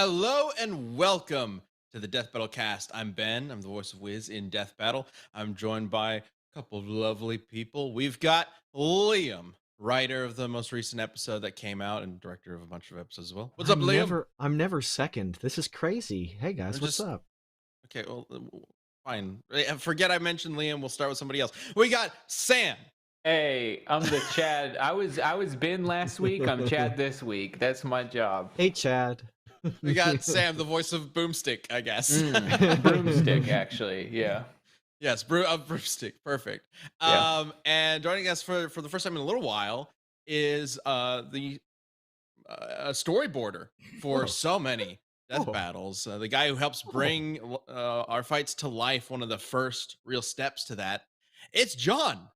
Hello and welcome to the Death Battle Cast. I'm Ben. I'm the voice of Wiz in Death Battle. I'm joined by a couple of lovely people. We've got Liam, writer of the most recent episode that came out and director of a bunch of episodes as well. What's up, Liam? I'm never second. This is crazy. Hey guys, I'm what's just up? okay. Well, fine. Forget I mentioned Liam. We'll start with somebody else. We got Sam. Hey, I'm the Chad. I was Ben last week. I'm Chad this week. That's my job. Hey Chad. We got Sam, the voice of Boomstick, I guess. Broomstick, actually. Yeah. Yes, Broomstick. Perfect. Yeah. And joining us for the first time in a little while is the storyboarder for Oh. so many death Oh. battles. The guy who helps bring our fights to life. One of the first real steps to that. It's John.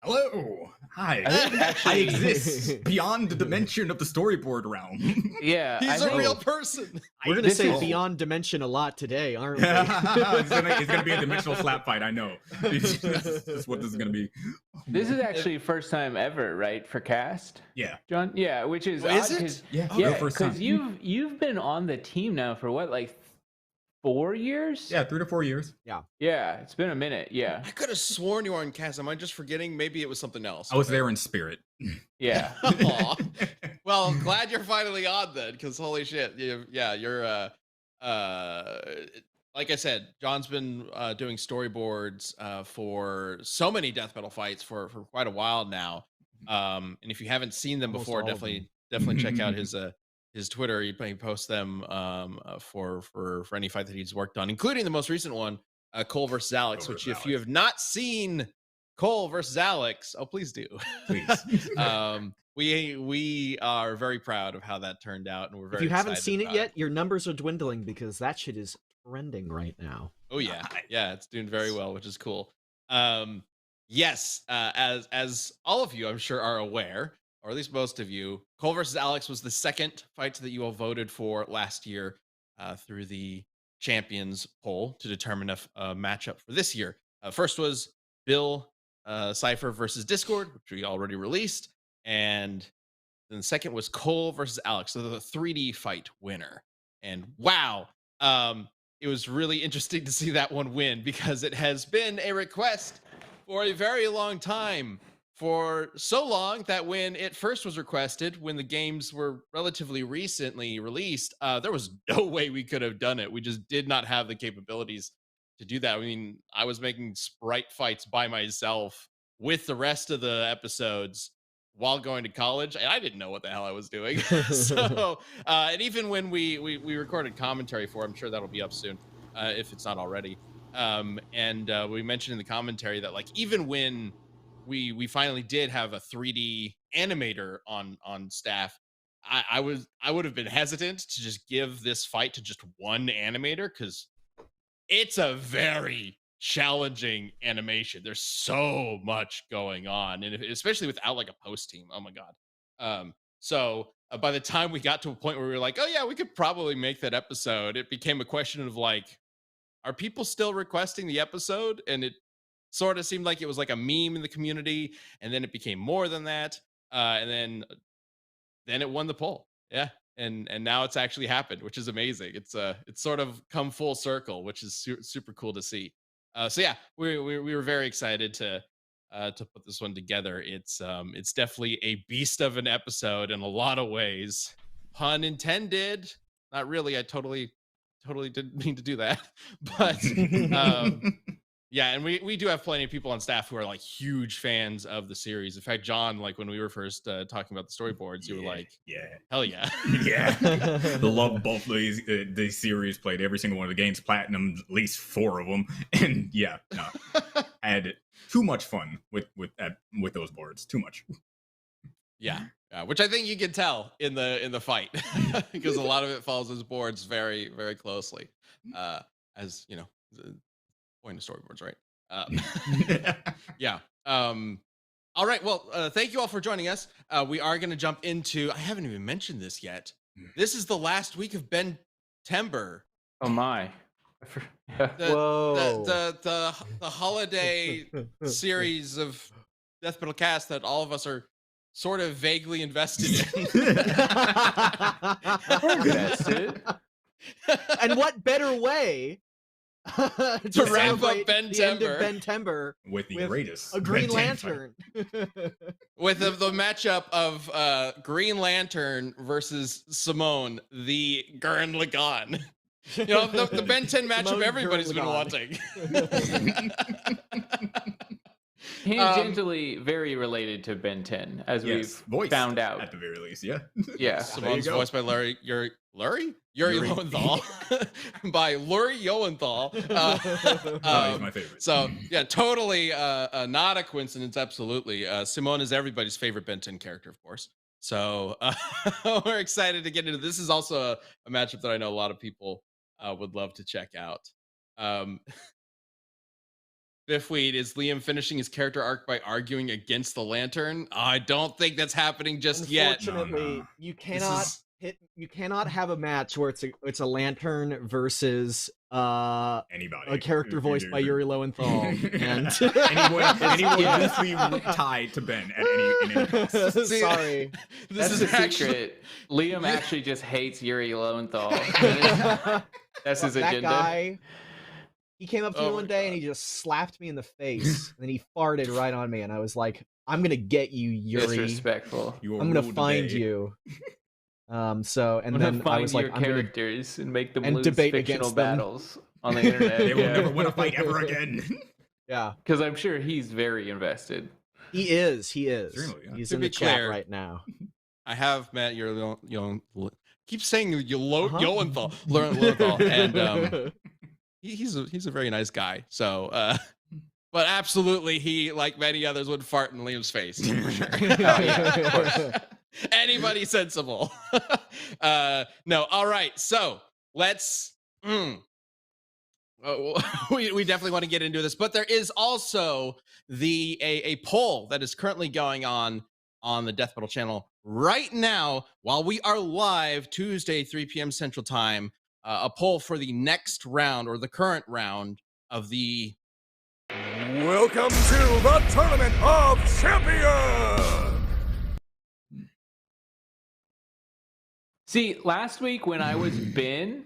Hello. Hi. I think I actually, exist beyond the dimension of the storyboard realm. yeah. He's I a think, real person. We're gonna This say is- beyond dimension a lot today, aren't we? it's gonna be a dimensional slap fight. I know. That's what this is gonna be. This is actually first time ever, right, for cast, Yeah. John? Yeah, which is Oh, odd is it? 'cause- Yeah. yeah, first time. because you've been on the team now for what, like 4 years? Yeah, 3 to 4 years. Yeah, it's been a minute. Yeah. I could have sworn you were on cast. Am I just forgetting? Maybe it was something else. I was there in spirit. Yeah. Aw. Well, glad you're finally on then, because holy shit, you're like I said, John's been doing storyboards for so many death battle fights for quite a while now. And if you haven't seen them Almost before, all of definitely check out his Twitter. He posts them for any fight that he's worked on, including the most recent one, Cole versus Alex. Cole Which, versus if you have not seen Cole versus Alex, oh please do. Please. We are very proud of how that turned out, and we're If very you haven't excited seen it about yet, your numbers are dwindling because that shit is trending right now. Oh yeah, yeah, it's doing very well, which is cool. Yes, as all of you, I'm sure, are aware, or at least most of you, Cole versus Alex was the second fight that you all voted for last year through the champions poll to determine a matchup for this year. First was Bill Cipher versus Discord, which we already released, and then the second was Cole versus Alex, so the 3D fight winner. And wow, it was really interesting to see that one win because it has been a request for a very long time. For so long that when it first was requested, when the games were relatively recently released, there was no way we could have done it. We just did not have the capabilities to do that. I mean, I was making sprite fights by myself with the rest of the episodes while going to college, and I didn't know what the hell I was doing. So, and even when we recorded commentary for, I'm sure that'll be up soon, if it's not already. And we mentioned in the commentary that, like, even when we finally did have a 3D animator on staff, I would have been hesitant to just give this fight to just one animator because it's a very challenging animation. There's so much going on, and especially without like a post team. Oh my god. So by the time we got to a point where we were like, oh yeah, we could probably make that episode, it became a question of like, are people still requesting the episode? And it sort of seemed like it was like a meme in the community, and then it became more than that. And then it won the poll. Yeah. And now it's actually happened, which is amazing. It's sort of come full circle, which is super cool to see. So yeah, we were very excited to put this one together. It's definitely a beast of an episode in a lot of ways. Pun intended. Not really. I totally didn't mean to do that. But yeah, and we do have plenty of people on staff who are like huge fans of the series. In fact, John, like when we were first talking about the storyboards, you were like, yeah, hell yeah. yeah. The love both of these series, played every single one of the games, platinum at least 4 of them, and yeah, no, I had too much fun with those boards. Too much. Yeah, which I think you can tell in the fight because a lot of it follows those boards very closely, as you know, the point of storyboards, right? Yeah. All right. Well, thank you all for joining us. We are going to jump into. I haven't even mentioned this yet. This is the last week of Bentember. Oh my. Whoa. The holiday series of Death Battle Cast that all of us are sort of vaguely invested in. Invested. And what better way to wrap up celebrate the end of Bentember. Bentember with the with greatest a Green Ben 10 fight. Lantern? With the matchup of Green Lantern versus Simone, the Gurren Lagann. You know, the Ben 10 matchup Simone everybody's been Gurren wanting. Tangentially very related to Ben 10, as Yes, we've voiced found out. at the very least. Yeah. Yeah. Simone's go. voiced by Yuri Yuri. Lowenthal. By Yuri Lowenthal. Oh, he's my favorite. So yeah, totally not a coincidence. Absolutely, Simone is everybody's favorite Ben 10 character, of course. So we're excited to get into this. Is also a matchup that I know a lot of people would love to check out. Biffweed, is Liam finishing his character arc by arguing against the Lantern? I don't think that's happening just yet. Unfortunately, No. you This cannot is- you cannot have a match where it's a Lantern versus Anybody. a character voiced by Yuri Lowenthal and anyone loosely tied to Ben at any cost. See, sorry. This That's is the actually secret. Liam actually just hates Yuri Lowenthal. That's his that agenda. guy, he came up to Oh me my one day and God. he just slapped me in the face and then he farted right on me and I was like, I'm gonna get you, Yuri. Disrespectful. You I'm gonna ruled find today. you. So and I'm gonna then find I was like, your I'm gonna characters and make them and lose debate fictional against them. battles on the internet. They will never win a fight ever again. yeah. Because I'm sure he's very invested. He is. Certainly, yeah. He's To in be the chat clear, right now. I have met your keep saying Uh-huh. Lowenthal, Lowenthal, and he's a very nice guy. So, but absolutely, he, like many others, would fart in Liam's face for sure. yeah, of course. Anybody sensible? No. All right. So let's. We definitely want to get into this, but there is also a poll that is currently going on the Death Battle channel right now while we are live Tuesday 3 p.m. Central Time. A poll for the next round or the current round of the. Welcome to the Tournament of Champions! See, last week when I was Ben,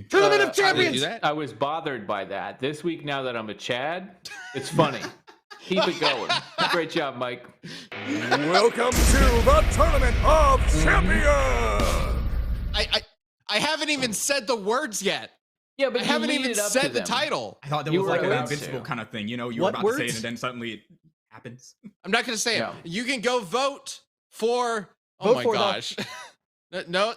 Tournament of How did you Champions. do that? I was bothered by that. This week, now that I'm a Chad, it's funny. Keep it going. Great job, Mike. Welcome to the Tournament of Champions! I haven't even said the words yet. Yeah, but I you haven't lead even it up to said the them. title. I thought that You was were like an about invincible to. kind of thing. You know, you're What about to say it words? and then suddenly it happens. I'm not going to say Yeah. it. You can go vote for. Oh Vote my for the- gosh. No,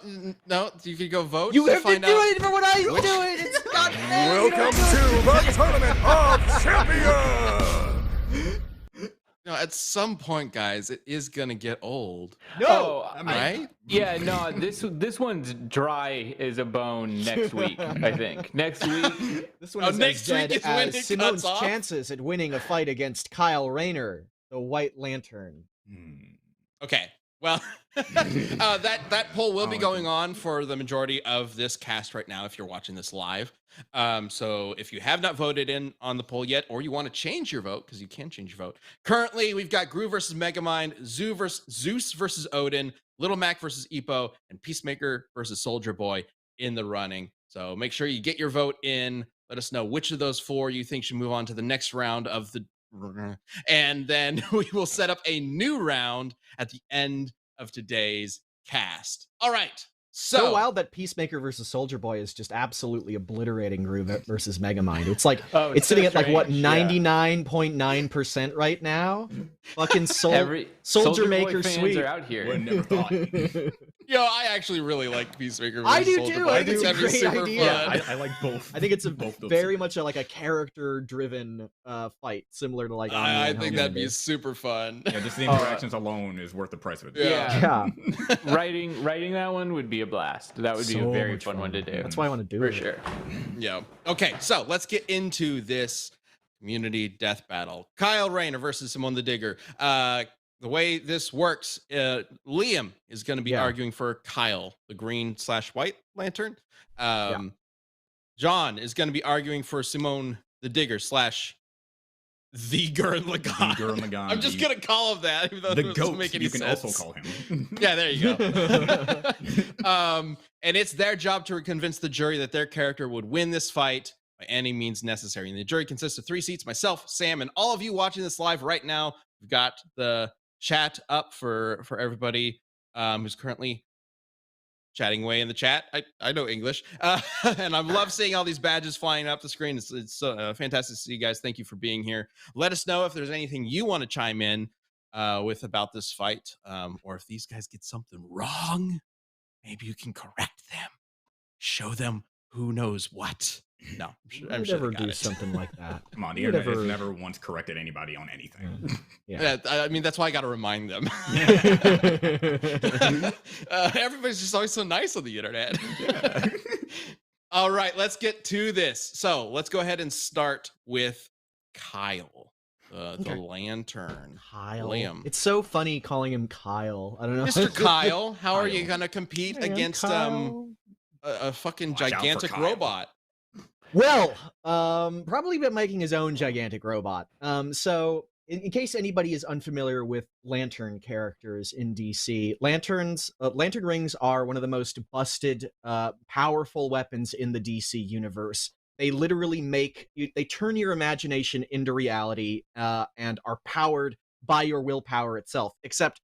you can go vote. You to have to find do out. it for what I do which- it. It's not fair. You Welcome don't do to it. the Tournament of Champions! No, at some point, guys, it is going to get old. No. Oh, Right? yeah, no, this one's dry as a bone next week, I think. Next week, This one Oh, is next as week dead is when as it Simone's cuts off? chances at winning a fight against Kyle Rayner, the White Lantern. Okay. Well, that poll will be Oh, going on for the majority of this cast right now if you're watching this live. So if you have not voted in on the poll yet, or you want to change your vote, because you can change your vote. Currently, we've got Gru versus Megamind, Zeus versus Odin, Little Mac versus Ippo, and Peacemaker versus Soldier Boy in the running. So make sure you get your vote in. Let us know which of those four you think should move on to the next round of the. And then we will set up a new round at the end of today's cast. All right. So wild that Peacemaker versus Soldier Boy is just absolutely obliterating Gru versus Megamind. It's like Oh, it's sitting at like what strange, yeah. 99.9% right now. Fucking every Soldier Boy Maker fans sweep. are out here. Would never thought. Yo, I actually really like Peacemaker. I versus do Soldier too. Boy. I think it's a that'd be great super idea. fun. I like both. I think it's a both those very series. much like a character-driven fight, similar to like I Omni and think that'd be Homelander. super fun. Yeah, just the Oh, interactions alone is worth the price of it. Yeah. Yeah, Writing that one would be a blast. That would be So a very much fun one to do. that's why I want to do For it. sure. Yeah. Okay, so let's get into this community death battle. Kyle Rayner versus Simone the Digger. The way this works, Liam is going to be Yeah. arguing for Kyle, the green/white lantern. John is going to be arguing for Simone the Digger the Gurren Lagann. The Gurren Lagann, I'm just gonna call him that, even though the it doesn't goat. make any You can sense. also call him. Yeah, there you go. And it's their job to convince the jury that their character would win this fight by any means necessary. And the jury consists of 3 seats: myself, Sam, and all of you watching this live right now. We've got the chat up for everybody who's currently chatting away in the chat. I know English, and I love seeing all these badges flying up the screen. It's fantastic to see you guys. Thank you for being here. Let us know if there's anything you want to chime in with about this fight, or if these guys get something wrong, maybe you can correct them, show them who knows what. No, I'm sure never they got do it. something like that. Come on, the You'd internet has never- never once corrected anybody on anything. Yeah. Yeah, I mean, that's why I got to remind them. Everybody's just always so nice on the internet. All right, let's get to this. So let's go ahead and start with Kyle, the Okay. lantern. Kyle. Liam. It's so funny calling him Kyle. I don't know. Mr. Kyle, how are you Kyle. gonna compete Hey, I'm against Kyle. a fucking Watch out for gigantic Kyle. robot? Well, probably been making his own gigantic robot. So in case anybody is unfamiliar with lantern characters in DC, lantern rings are one of the most busted, powerful weapons in the DC universe. They literally they turn your imagination into reality, and are powered by your willpower itself. Except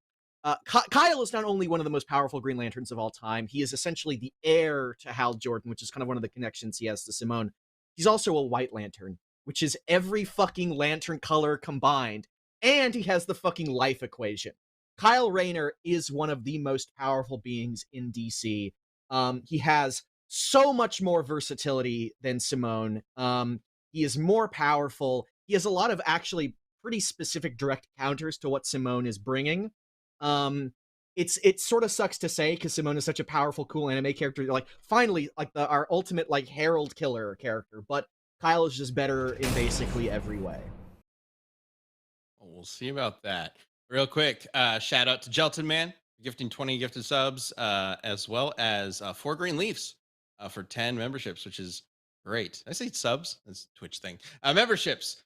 Kyle is not only one of the most powerful Green Lanterns of all time, he is essentially the heir to Hal Jordan, which is kind of one of the connections he has to Simone. He's also a White Lantern, which is every fucking lantern color combined, and he has the fucking life equation. Kyle Rayner is one of the most powerful beings in DC. He has so much more versatility than Simone. He is more powerful. He has a lot of actually pretty specific direct counters to what Simone is bringing. It sort of sucks to say because Simone is such a powerful, cool anime character. You're like, finally, like our ultimate like Herald killer character, but Kyle is just better in basically every way. Well, we'll see about that. Real quick, shout out to Gelton Man, gifting 20 gifted subs, as well as 4 green leaves for 10 memberships, which is great. I say subs, that's a Twitch thing. Memberships.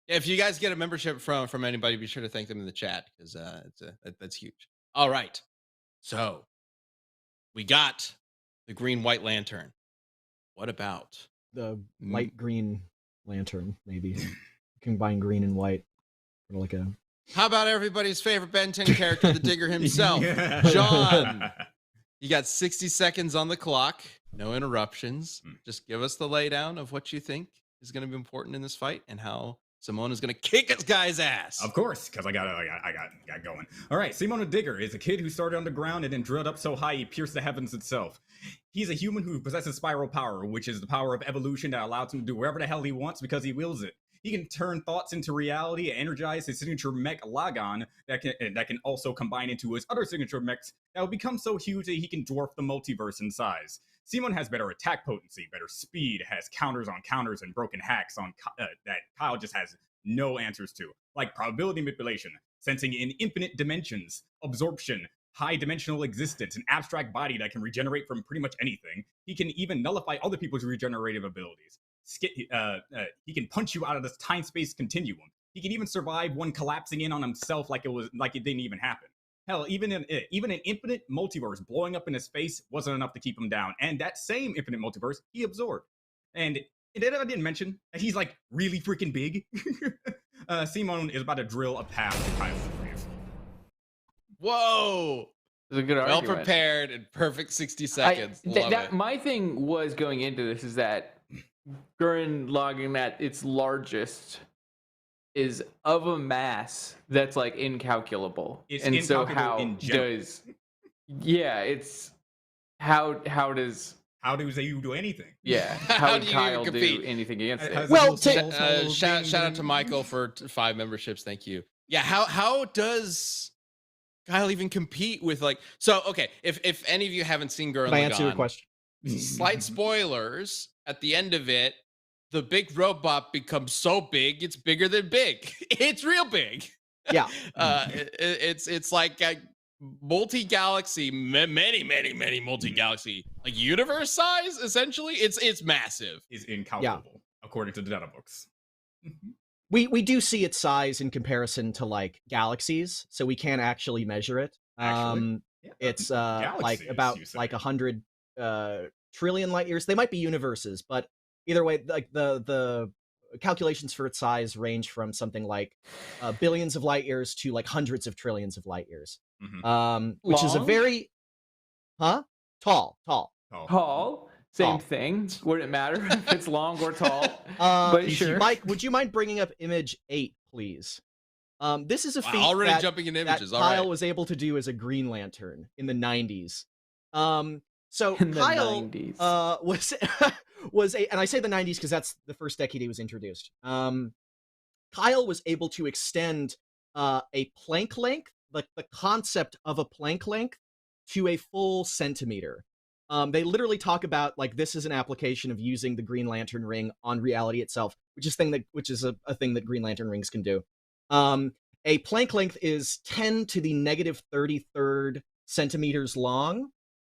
If you guys get a membership from anybody, be sure to thank them in the chat because that's huge. All right, so we got the green white lantern. What about The light green lantern, maybe combine green and white for like a. how about everybody's favorite Ben 10 character, the Digger himself, Yeah. John? You got 60 seconds on the clock. No interruptions. Just give us the laydown of what you think is going to be important in this fight and how Simone is going to kick this guy's ass. Of course, because I got going. All right, Simon the Digger is a kid who started underground and then drilled up so high he pierced the heavens itself. He's a human who possesses spiral power, which is the power of evolution that allows him to do whatever the hell he wants because he wills it. He can turn thoughts into reality and energize his signature mech Lagann that can also combine into his other signature mechs that will become so huge that he can dwarf the multiverse in size. Simon has better attack potency, better speed, has counters on counters and broken hacks on that Kyle just has no answers to, like probability manipulation, sensing in infinite dimensions, absorption, high dimensional existence, an abstract body that can regenerate from pretty much anything. He can even nullify other people's regenerative abilities. He can punch you out of this time-space continuum. He can even survive one collapsing in on himself like it didn't even happen. Hell, even an infinite multiverse blowing up in his face wasn't enough to keep him down. And that same infinite multiverse, he absorbed. And I didn't mention that he's like really freaking big. Simone is about to drill a path to Kyle's grave. Whoa. It's a good Well argument. prepared and perfect 60 seconds. Love it. My thing was going into this is that Gurren Lagann at its largest is of a mass that's like incalculable. It's and so incalculable how in general. does it's how does How do you do anything? How how do did you Kyle compete? do anything against Has it? Well, a ta- little Shout out to thing. Michael for 5 memberships. Thank you. Yeah, how does Kyle even compete with like okay, if any of you haven't seen Gurren Can I answer your Lagann, question? slight spoilers, at the end of it, the big robot becomes so big, it's bigger than big. It's real big. Yeah. It's like a multi-galaxy, many multi-galaxy, like universe size, essentially. It's massive. Is incalculable, according to the data books. We do see its size in comparison to like galaxies, so we can actually measure it. Actually? Yeah, It's like galaxies, about you say. like 100 trillion light years. They might be universes, but either way, like the calculations for its size range from something like billions of light years to like hundreds of trillions of light years. Which is a Long? very tall. Oh. Tall, same Tall. thing. Wouldn't matter if it's long or tall. But But sure. Mike, would you mind bringing up image 8, please? This is a Wow, feat already that, jumping in that images. All Kyle right. was able to do as a Green Lantern in the 90s. So In the Kyle 90s. Was a, and I say the 90s because that's the first decade he was introduced. Kyle was able to extend a Planck length, like the concept of a Planck length, to a full centimeter. They literally talk about like this is an application of using the Green Lantern ring on reality itself, which is a thing that Green Lantern rings can do. A Planck length is 10 to the negative 33rd centimeters long.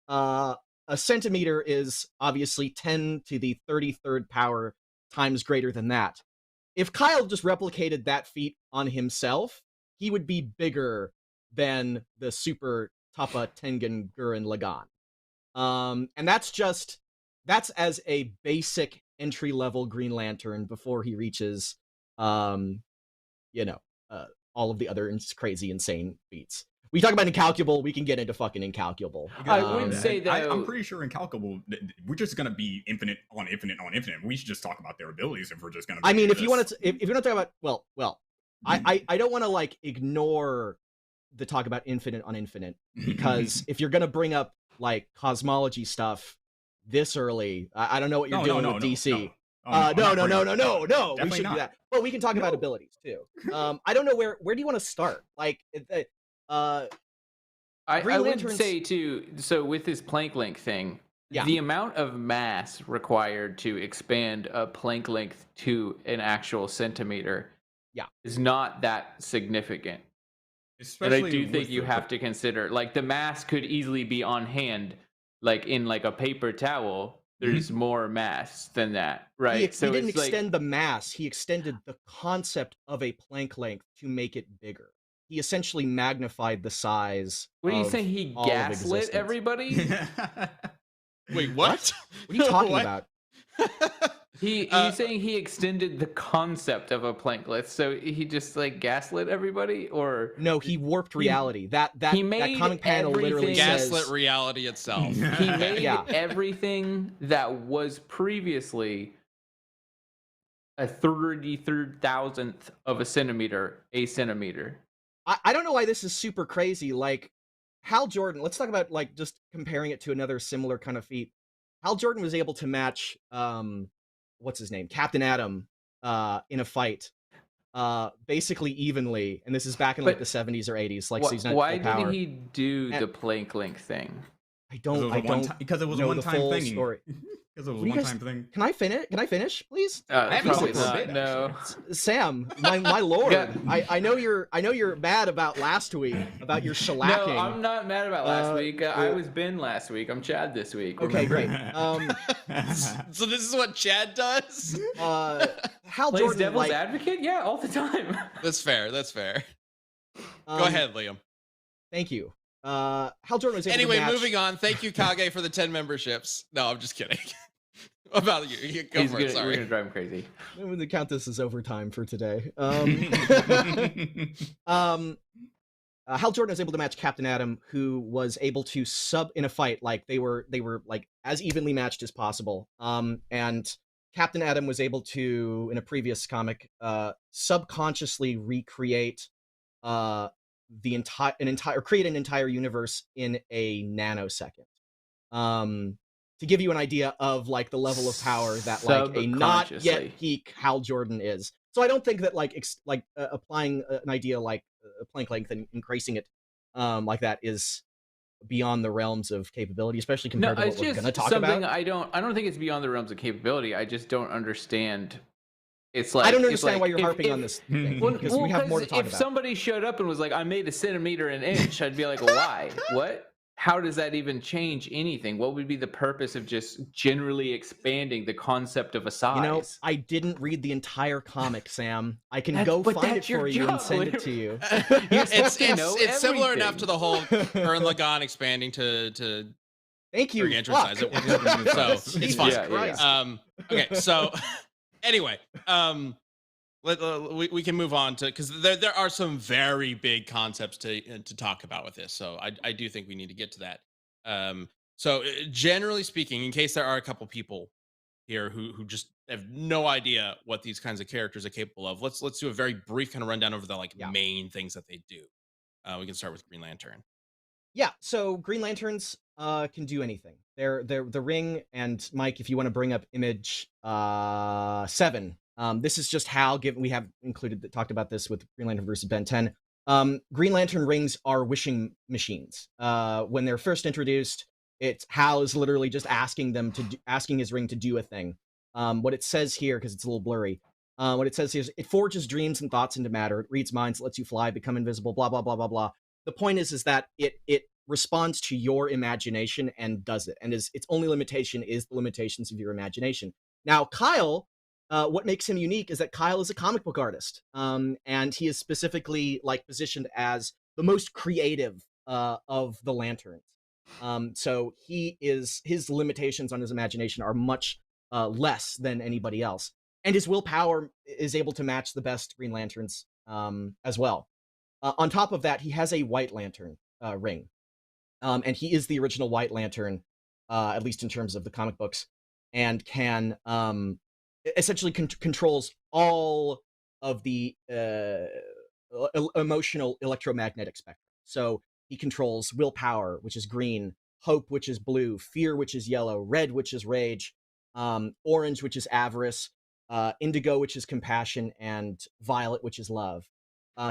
A centimeter is obviously 10 to the 33rd power times greater than that. If Kyle just replicated that feat on himself, he would be bigger than the super Tapa Tengen Gurren Lagann. And that's as a basic entry-level Green Lantern before he reaches, all of the other crazy, insane feats. We talk about incalculable, we can get into fucking incalculable. I would say though, I'm pretty sure incalculable. We're just gonna be infinite on infinite on infinite. We should just talk about their abilities if we're just gonna. I mean, if you want to, if you're not talking about, I don't want to like ignore the talk about infinite on infinite, because if you're gonna bring up like cosmology stuff this early, I don't know what you're doing with DC. No. We shouldn't do that. But we can talk about abilities too. I don't know where do you want to start? Like, I would say too. So with this Planck length thing, the amount of mass required to expand a Planck length to an actual centimeter, is not that significant. Especially, and I do think you have to consider, like, the mass could easily be on hand, like in like a paper towel. There's more mass than that, right? He didn't extend the mass. He extended the concept of a Planck length to make it bigger. He essentially magnified the size. What are you saying? He gaslit everybody? Wait, what? What are you talking about? He's saying he extended the concept of a Planck length, so he just like gaslit everybody, or no? He warped reality. That comic panel literally gaslit reality itself. He made everything that was previously a 33,000th of a centimeter. I don't know why this is super crazy. Like, Hal Jordan, let's talk about like just comparing it to another similar kind of feat. Hal Jordan was able to match what's his name? Captain Atom in a fight basically evenly, and this is back in like the 70s or 80s. Like, so he's not why full power. didn't he do the Planck length thing? I don't because it was a one-time thing. Story. Because it was a one-time thing. Can I finish, please? Probably not. No, Sam, my lord. I know you're mad about last week, about your shellacking. No, I'm not mad about last week. I was Ben last week. I'm Chad this week. Okay, great. So this is what Chad does. Hal Plays Jordan, devil's advocate? Yeah, all the time. That's fair. Go ahead, Liam. Thank you. Hal Jordan was able anyway, to match... moving on. Thank you, Kage, for the 10 memberships. No, I'm just kidding. About you. Go for it. Sorry. We're gonna drive him crazy. I'm going to count this as overtime for today. Hal Jordan was able to match Captain Atom, who was able to sub in a fight. Like, they were like as evenly matched as possible. And Captain Atom was able to, in a previous comic, subconsciously recreate create an entire universe in a nanosecond. To give you an idea of like the level of power that like a not yet peak Hal Jordan is. So I don't think that like applying an idea like a Planck length and increasing it like that is beyond the realms of capability, especially compared to what we're going to talk about. I don't think it's beyond the realms of capability. I just don't understand. It's like, I don't understand why you're harping on this thing, because we have more to talk about. If somebody showed up and was like, I made a centimeter an inch, I'd be like, why? What? how does that even change anything? What would be the purpose of just generally expanding the concept of a size? You know, I didn't read the entire comic, Sam. I can go find it for you and send it to you. It's similar enough to the whole Gurren Lagann expanding to Thank you. gargantuan size. So it's fine. Okay, so anyway, we can move on to, because there are some very big concepts to talk about with this. So I do think we need to get to that. So generally speaking, in case there are a couple people here who just have no idea what these kinds of characters are capable of, let's do a very brief kind of rundown over the main things that they do. We can start with Green Lantern. Yeah, so Green Lanterns can do anything. They're the ring, and Mike, if you want to bring up image 7, this is just how, given we have talked about this with Green Lantern versus Ben 10. Green Lantern rings are wishing machines. When they're first introduced, Hal is literally just asking his ring to do a thing. What it says here, because it's a little blurry, what it says here is, it forges dreams and thoughts into matter. It reads minds, lets you fly, become invisible, blah, blah, blah, blah, blah. The point is that it responds to your imagination and does it. And its only limitation is the limitations of your imagination. Now, Kyle, what makes him unique is that Kyle is a comic book artist. And he is specifically positioned as the most creative of the Lanterns. So his limitations on his imagination are much less than anybody else. And his willpower is able to match the best Green Lanterns as well. On top of that, he has a White Lantern ring. And he is the original White Lantern, at least in terms of the comic books, and can essentially controls all of the emotional electromagnetic spectrum. So he controls willpower, which is green, hope, which is blue, fear, which is yellow, red, which is rage, orange, which is avarice, indigo, which is compassion, and violet, which is love.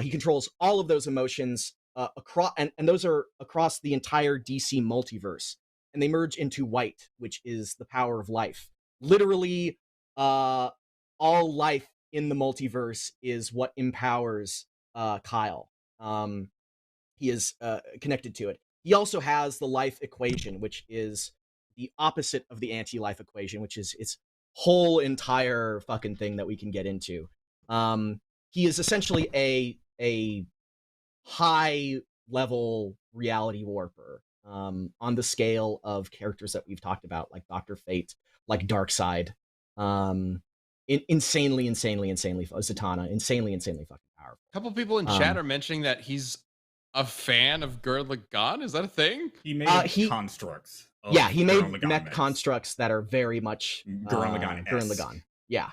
He controls all of those emotions across, and those are across the entire DC multiverse, and they merge into white, which is the power of life. Literally, all life in the multiverse is what empowers Kyle. He is connected to it. He also has the life equation, which is the opposite of the anti-life equation, which is its whole entire fucking thing that we can get into. He is essentially a high level reality warper on the scale of characters that we've talked about, like Dr. Fate, like Darkseid. Insanely Zatanna, insanely fucking powerful. A couple people in chat are mentioning that he's a fan of Gurren Lagann. Is that a thing? He made constructs. Yeah, he made mech constructs that are very much Gurren Lagann. Yeah.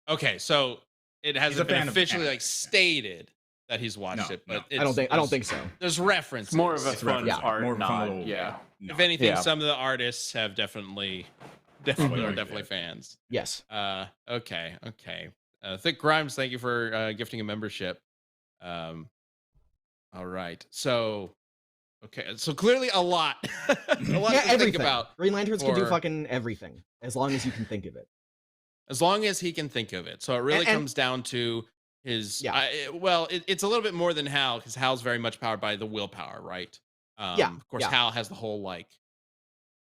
Okay, so it hasn't been officially stated that he's watched it, but I don't think so. There's reference. More of a fun art more nod. Yeah. No. If anything, some of the artists have definitely fans. Yes. Okay. Thick Grimes, thank you for gifting a membership. All right. So clearly a lot. A lot to think about. Green Lanterns can do fucking everything, as long as you can think of it. As long as he can think of it. So it really comes down to his... it's a little bit more than Hal, because Hal's very much powered by the willpower, right? Of course, Hal has the whole,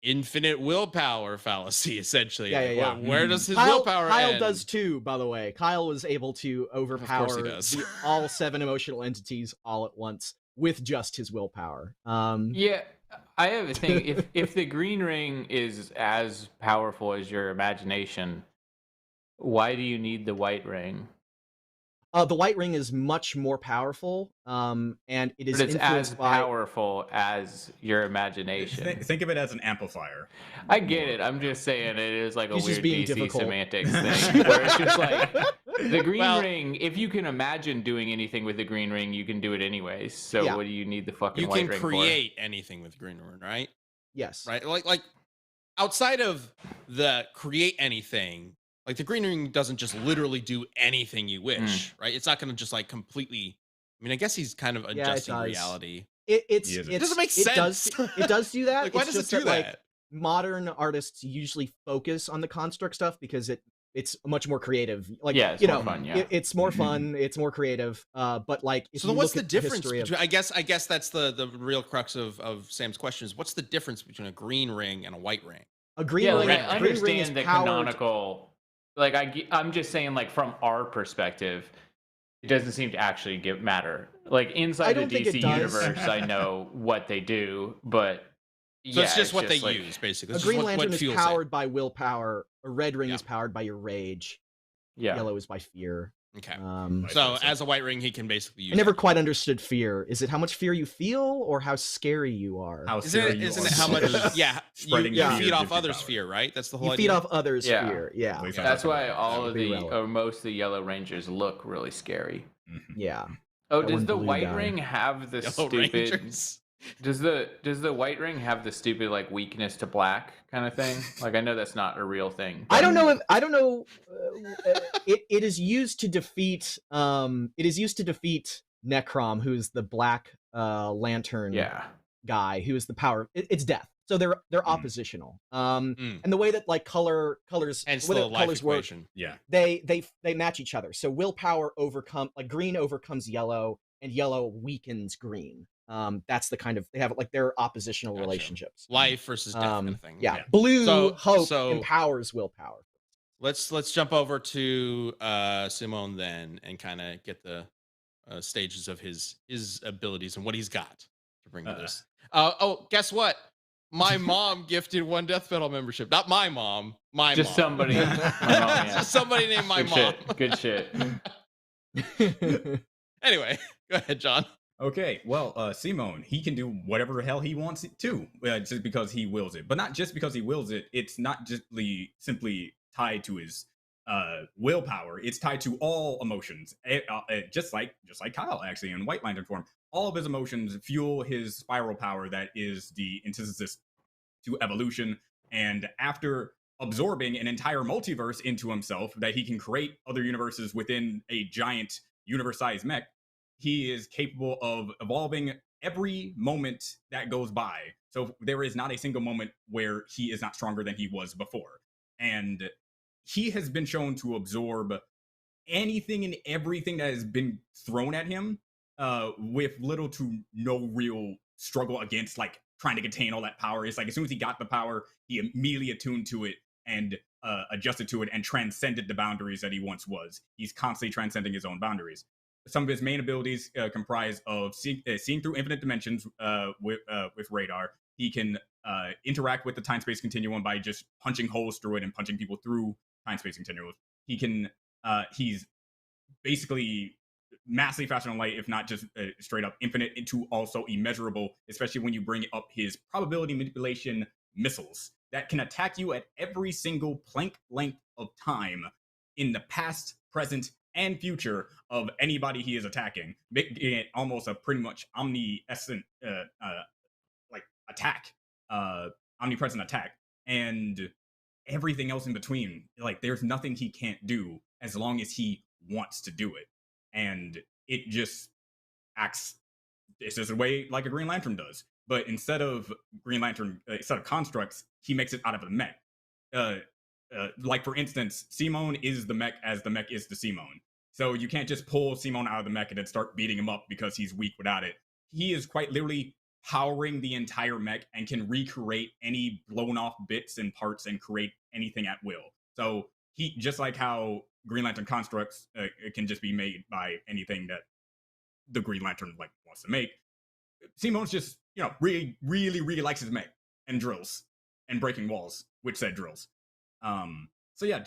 infinite willpower fallacy, essentially. Where does his willpower Kyle end? does too, by the way. Kyle was able to overpower all 7 emotional entities all at once with just his willpower. I have a thing. If the green ring is as powerful as your imagination, why do you need the white ring? The white ring is much more powerful, and it is as powerful as your imagination. Think of it as an amplifier. I get it. I'm just saying it is like a weird DC semantics thing, where it's just the green ring. If you can imagine doing anything with the green ring, you can do it anyways. So what do you need the fucking white ring for? You can create anything with the green ring, right? Yes. Right. Like outside of the create anything. The green ring doesn't just literally do anything you wish, right? It's not going to just completely. I mean, I guess he's kind of adjusting reality. It doesn't make sense. It does do that. Why does it do that? Modern artists usually focus on the construct stuff because it it's much more creative. Like, yeah, it's you more know, fun. Yeah, it's more fun, it's more creative. But like, if So then you what's look the at difference history between, I guess that's the real crux of Sam's question is, what's the difference between a green ring and a white ring? a green yeah, ring, like I a green ring is understand the powered. canonical. Like I'm just saying, like from our perspective, it doesn't seem to actually matter. Like I inside the don't think it DC does. universe, I know what they do, but So yeah, it's just what they like, use, basically. A It's Green just Lantern what is fuels powered by willpower. A red ring Yeah. is powered by your rage. Yeah, Yellow is by fear. it. Okay. Vice So versa. as a white ring, he can basically use I never that. quite understood fear. Is it how much fear you feel, or how scary you are? How Isn't scary it, you isn't are it how much? because Yeah, spreading you fear feed off gives you others' power. fear, right? That's the whole You idea. feed off others' Yeah. fear. Yeah, At least that's why what all would of be the relevant. or most of the Yellow Rangers look really scary. Mhm. yeah. Oh, That does one the blue White guy. Ring have the Yellow stupid? Rangers. Does the White Ring have the stupid like weakness to black kind of thing? Like I know that's not a real thing. I but- don't know if I don't know. It is used to defeat. It is used to defeat Necrom, who's the Black Lantern Yeah, guy, who is the power. It's death. So they're oppositional. Mm. And the way that like colors, Hence the way the that life colors work, equation. Yeah. they match each other. So willpower like green overcomes yellow, and yellow weakens green. That's the kind of they have like their oppositional Gotcha. relationships. Life versus death kind of thing. Yeah. Yeah. Blue hope So- empowers willpower. Let's jump over to Simone then and kind of get the stages of his abilities and what he's got to bring to this. Oh, guess what? My mom gifted one Death Metal membership. Not my mom. My just mom. somebody. My mom, yeah. Just somebody named my Good mom. shit. Good shit. Anyway, go ahead, John. Okay, well, Simone, he can do whatever the hell he wants it to, just because he wills it. But not just because he wills it. It's not just simply tied to his willpower. It's tied to all emotions, just like Kyle actually in White Lantern form. All of his emotions fuel his spiral power that is the antithesis to evolution. And after absorbing an entire multiverse into himself, that he can create other universes within a giant universe-sized mech, he is capable of evolving every moment that goes by. So there is not a single moment where he is not stronger than he was before. And he has been shown to absorb anything and everything that has been thrown at him with little to no real struggle against like trying to contain all that power. It's like as soon as he got the power, he immediately attuned to it and adjusted to it and transcended the boundaries that he once was. He's constantly transcending his own boundaries. Some of his main abilities comprise of seeing through infinite dimensions with radar. He can interact with the time-space continuum by just punching holes through it and punching people through time-space continuums. He can he's basically massively faster than light, if not just straight up infinite, into also immeasurable, especially when you bring up his probability manipulation missiles that can attack you at every single Planck length of time in the past, present, and future of anybody he is attacking, making it almost a pretty much omnipresent attack, omnipresent attack, and everything else in between. Like there's nothing he can't do as long as he wants to do it, and it just acts. It's just a way like a Green Lantern does, but instead of constructs, he makes it out of a mech. Like for instance, Simone is the mech as the mech is the Simone. So you can't just pull Simone out of the mech and then start beating him up because he's weak without it. He is quite literally powering the entire mech and can recreate any blown off bits and parts and create anything at will. So he, just like how Green Lantern constructs can just be made by anything that the Green Lantern wants to make, Simone's just really likes his mech and drills and breaking walls with said drills. So yeah,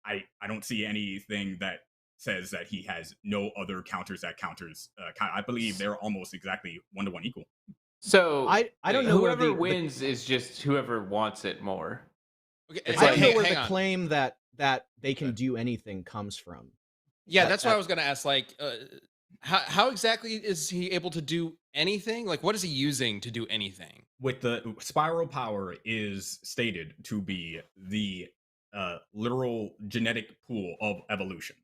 I don't see anything that says that he has no other counters that counters. I believe they're almost exactly 1-to-1 equal. So I don't know where whoever the wins is just whoever wants it more. Okay, It's I don't know like- where hang the on. claim that they can do anything comes from. Yeah, That- that's what I was going to ask. How exactly is he able to do anything? Like, what is he using to do anything? With the spiral power is stated to be the literal genetic pool of evolution.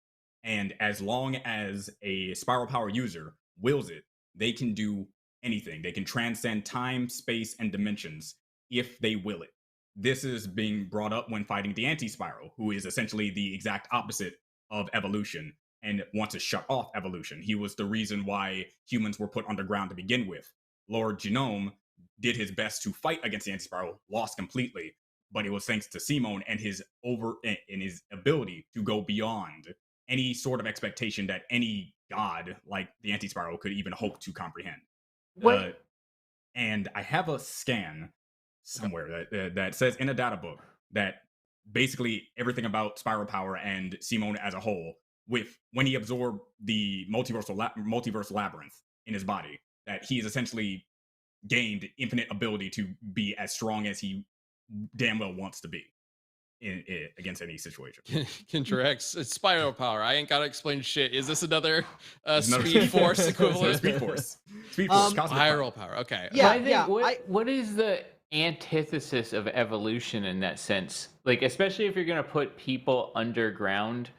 And as long as a spiral power user wills it, they can do anything. They can transcend time, space, and dimensions if they will it. this is being brought up when fighting the anti-spiral, who is essentially the exact opposite of evolution and wants to shut off evolution. He was the reason why humans were put underground to begin with. Lord Genome did his best to fight against the anti-spiral, lost completely, but it was thanks to Simon and his ability to go beyond any sort of expectation that any god like the anti-spiral could even hope to comprehend. And I have a scan somewhere that says in a data book that basically everything about spiral power and Simon as a whole, with when he absorbed the multiverse labyrinth in his body, that he's essentially gained infinite ability to be as strong as he damn well wants to be against any situation. Kendra X, it's spiral power. I ain't gotta explain shit. Is this another Speed Force equivalent? Speed Force. Speed Force. Spiral power. Okay. Yeah. What is the antithesis of evolution in that sense? Like, especially if you're going to put people underground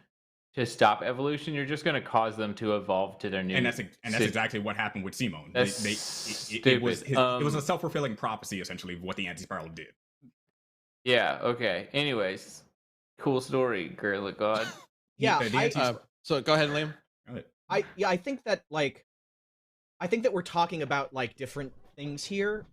to stop evolution, you're just going to cause them to evolve to their new. And that's exactly what happened with Simon. It was a self-fulfilling prophecy, essentially, of what the anti-spiral did. Yeah. Okay. Anyways, cool story, Girl of God. So go ahead, Liam. I think that we're talking about like different things here.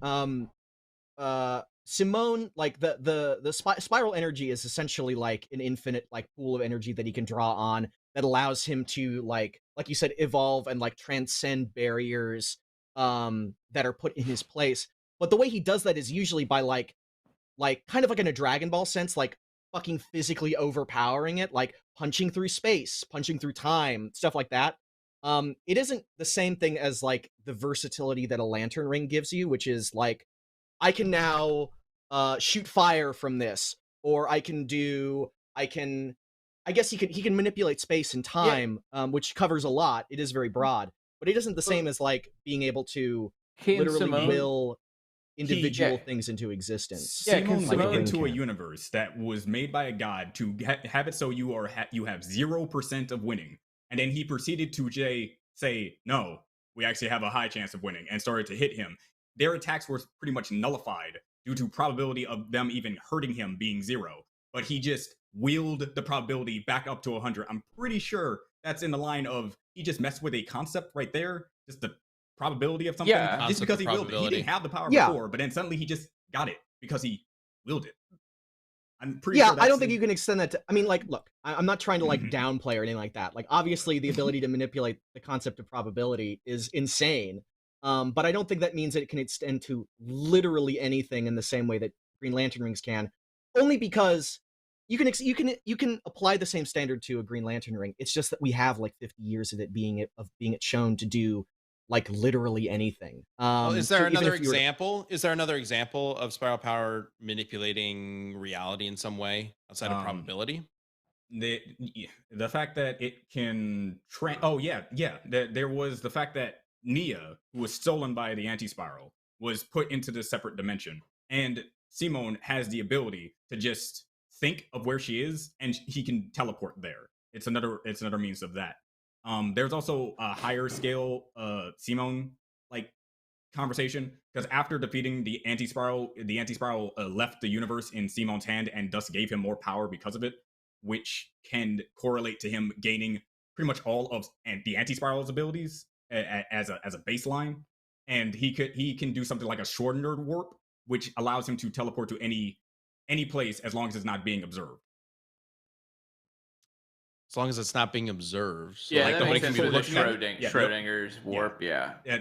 Simone, like the spiral energy is essentially like an infinite like pool of energy that he can draw on that allows him to like you said, evolve and like transcend barriers that are put in his place. But the way he does that is usually by like kind of like in a Dragon Ball sense, like fucking physically overpowering it, like punching through space, punching through time, stuff like that. It isn't the same thing as like the versatility that a lantern ring gives you, which is like, I can now shoot fire from this, or I guess he can manipulate space and time, which covers a lot. It is very broad, but it isn't the same as like being able to literally will individual things into existence. Simon went into a universe that was made by a god to have it so you have 0% of winning, and then he proceeded to say, no, we actually have a high chance of winning, and started to hit him. Their attacks were pretty much nullified due to probability of them even hurting him being 0. But he just wheeled the probability back up to 100. I'm pretty sure that's in the line of he just messed with a concept right there, just the probability of something. Yeah, just because he willed it. He didn't have the power before, but then suddenly he just got it because he willed it. I'm pretty sure I don't think you can extend that to, I mean, like, look, I'm not trying to like downplay or anything like that. Like, obviously the ability to manipulate the concept of probability is insane. But I don't think that means that it can extend to literally anything in the same way that Green Lantern rings can. Only because you can apply the same standard to a Green Lantern ring. It's just that we have like 50 years of it being shown to do like literally anything. Is there another example? Is there another example of spiral power manipulating reality in some way outside of probability? The fact that it can there was the fact that Nia, who was stolen by the anti-spiral, was put into this separate dimension, and Simon has the ability to just think of where she is and he can teleport there. It's another means of that. There's also a higher scale Simon like conversation, because after defeating the anti-spiral left the universe in Simon's hand and thus gave him more power because of it, which can correlate to him gaining pretty much all of the anti-spiral's abilities as a baseline. And he can do something like a shortened warp, which allows him to teleport to any place as long as it's not being observed. As long as it's not being observed. So yeah, like that makes sense for Schrodinger's warp. Yeah. I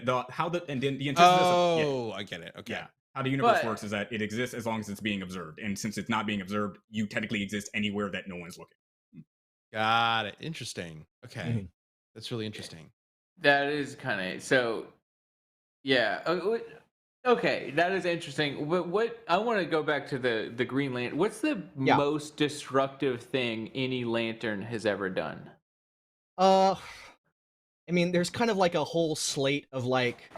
get it. Okay. Yeah. How the universe works is that it exists as long as it's being observed, and since it's not being observed, you technically exist anywhere that no one's looking. Got it. Interesting. Okay, that's really interesting. That is kind of so. Yeah. Okay, that is interesting. What I want to go back to the Green Lantern. What's the most destructive thing any lantern has ever done? I mean, there's kind of like a whole slate of like,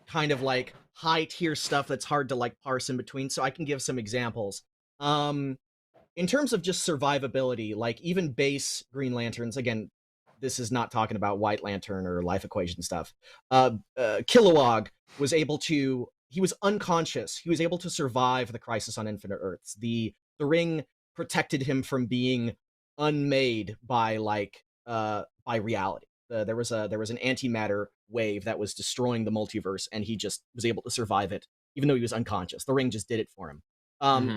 kind of like high tier stuff that's hard to like parse in between. So I can give some examples. In terms of just survivability, like even base Green Lanterns, again, this is not talking about White Lantern or Life Equation stuff. Kilowog was able to he was unconscious. He was able to survive the Crisis on Infinite Earths. The ring protected him from being unmade by reality. There was an antimatter wave that was destroying the multiverse, and he just was able to survive it, even though he was unconscious. The ring just did it for him.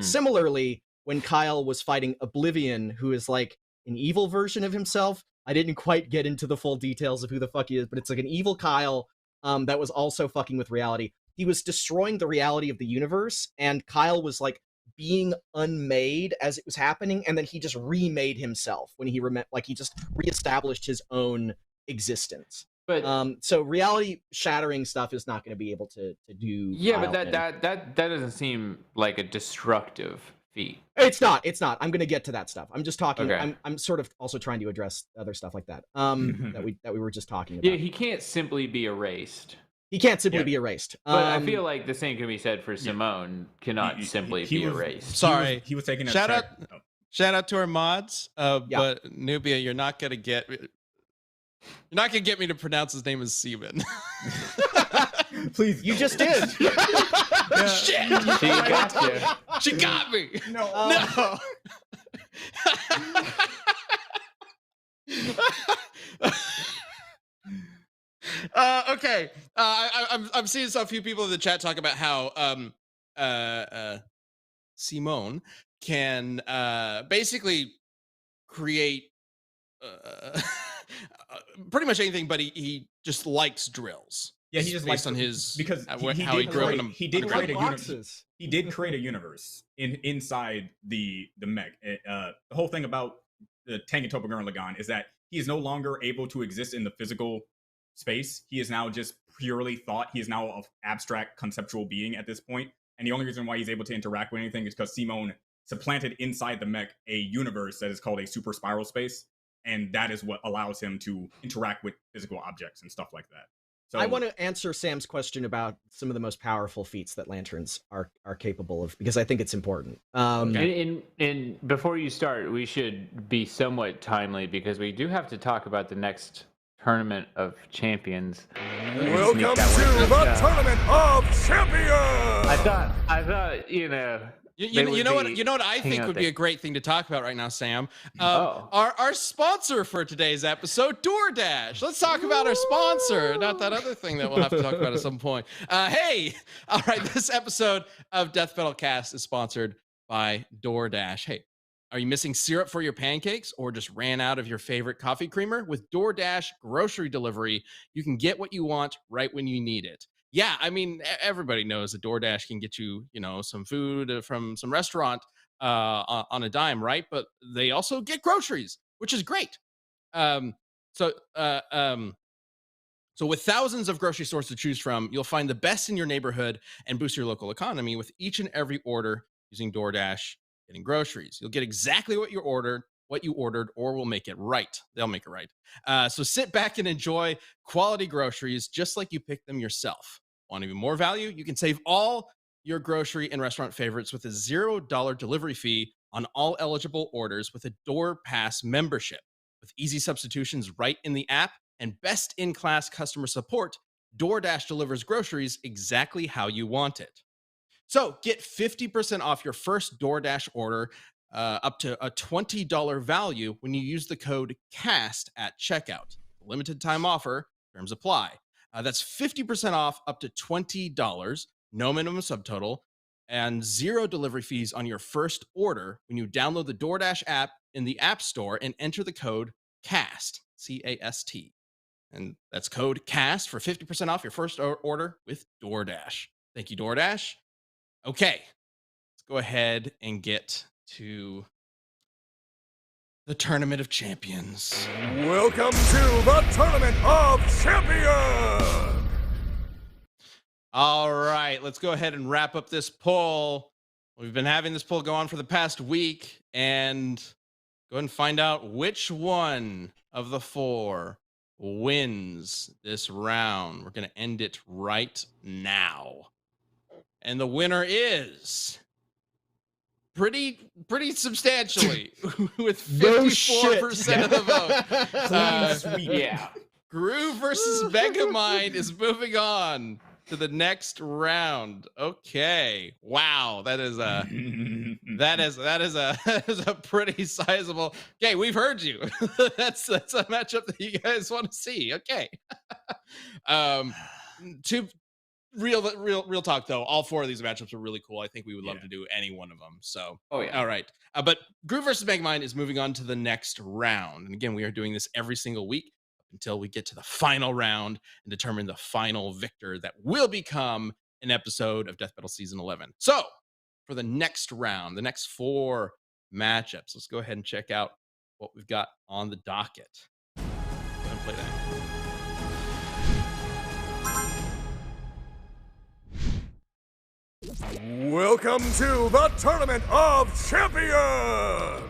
Similarly, when Kyle was fighting Oblivion, who is like an evil version of himself, I didn't quite get into the full details of who the fuck he is, but it's like an evil Kyle that was also fucking with reality. He was destroying the reality of the universe, and Kyle was like being unmade as it was happening, and then he just remade himself when he he just reestablished his own existence. But so reality shattering stuff is not going to be able to do. Yeah, Kyle, but that doesn't seem like a destructive feat. It's not. I'm going to get to that stuff. I'm just talking. Okay. I'm sort of also trying to address other stuff like that. That we were just talking about. Yeah, he can't simply be erased. He can't simply be erased. But I feel like the same can be said for Simone. Cannot simply be erased. Sorry, he was taking a shout out to our mods. But Nubia, you're not gonna get me to pronounce his name as Seaman. Please, you just did. Shit, she got you. She got me. No. Okay. I'm seeing a few people in the chat talk about how Simone can basically create pretty much anything, but he just likes drills. Yeah, he just likes on his because how he grew up in a, he did create a universe. He did create a universe inside the mech. The whole thing about the Tangentopa Gurren Lagann is that he is no longer able to exist in the physical space. He is now just purely thought. He is now an abstract conceptual being at this point. And the only reason why he's able to interact with anything is because Simone supplanted inside the mech a universe that is called a super spiral space. And that is what allows him to interact with physical objects and stuff like that. So I want to answer Sam's question about some of the most powerful feats that lanterns are capable of, because I think it's important. And before you start, we should be somewhat timely, because we do have to talk about the next Tournament of Champions. Welcome to the Tournament of Champions. I thought, you know what I think would be a great thing to talk about right now, Sam. Our sponsor for today's episode, DoorDash. Let's talk about our sponsor, not that other thing that we'll have to talk about at some point. Hey, all right, this episode of Death Metal Cast is sponsored by DoorDash. Hey, are you missing syrup for your pancakes, or just ran out of your favorite coffee creamer? With DoorDash grocery delivery, you can get what you want right when you need it. Yeah, I mean, everybody knows that DoorDash can get you, some food from some restaurant on a dime, right? But they also get groceries, which is great. So with thousands of grocery stores to choose from, you'll find the best in your neighborhood and boost your local economy with each and every order using DoorDash getting groceries. You'll get exactly what you ordered, or we'll make it right. They'll make it right. So sit back and enjoy quality groceries just like you picked them yourself. Want even more value? You can save all your grocery and restaurant favorites with a $0 delivery fee on all eligible orders with a Door Pass membership. With easy substitutions right in the app and best-in-class customer support, DoorDash delivers groceries exactly how you want it. So get 50% off your first DoorDash order, up to a $20 value when you use the code CAST at checkout. Limited time offer, terms apply. That's 50% off up to $20, no minimum subtotal, and 0 delivery fees on your first order when you download the DoorDash app in the App Store and enter the code CAST, C-A-S-T. And that's code CAST for 50% off your first order with DoorDash. Thank you, DoorDash. Okay, let's go ahead and get to the Tournament of Champions. Welcome to the Tournament of Champions! All right, let's go ahead and wrap up this poll. We've been having this poll go on for the past week, and go ahead and find out which one of the 4 wins this round. We're going to end it right now. And the winner is pretty substantially with 54% of the vote. Yeah. Gru versus Megamind is moving on. to the next round. Okay. Wow. That is a that is a pretty sizable. Okay, we've heard you. that's a matchup that you guys want to see. Okay. To real talk though, all 4 of these matchups are really cool. I think we would love to do any one of them. So, oh yeah. All right. But Groove versus Megamind is moving on to the next round. And again, we are doing this every single week until we get to the final round and determine the final victor that will become an episode of Death Battle Season 11. So, for the next round, the next 4 matchups, let's go ahead and check out what we've got on the docket. Go ahead and play that. Welcome to the Tournament of Champions!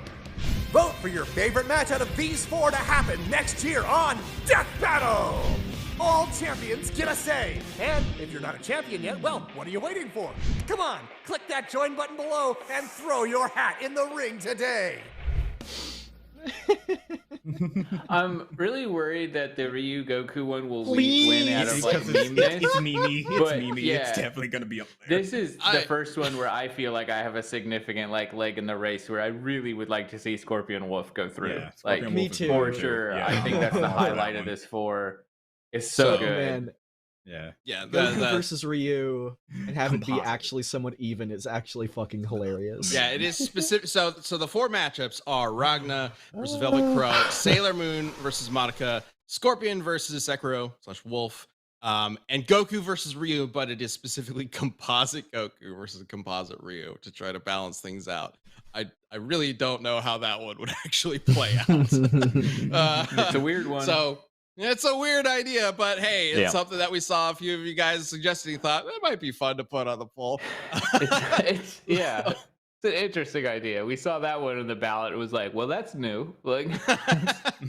Vote for your favorite match out of these 4 to happen next year on Death Battle! All champions get a say. And if you're not a champion yet, well, what are you waiting for? Come on, click that join button below and throw your hat in the ring today. I'm really worried that the Ryu Goku one will win out of like meme-ness. It's Mimi. It's Mimi. Yeah, it's definitely gonna be up there. This is the first one where I feel like I have a significant like leg in the race where I really would like to see Scorpion Wolf go through. Yeah, like Wolf me too. For sure. Yeah. I think that's the highlight of this 4. It's so good. Man, Yeah. Goku versus Ryu and have it be Composite. actually somewhat even is actually fucking hilarious. Yeah, it is specific. So the 4 matchups are Ragna versus Velvet Crow, Sailor Moon versus Monica, Scorpion versus Sekiro/Wolf, and Goku versus Ryu. But it is specifically composite Goku versus composite Ryu to try to balance things out. I really don't know how that one would actually play out. It's a weird one. So. It's a weird idea, but hey, it's something that we saw a few of you guys suggesting. Thought it might be fun to put on the poll. It's an interesting idea. We saw that one in the ballot. It was like, well, that's new. Like,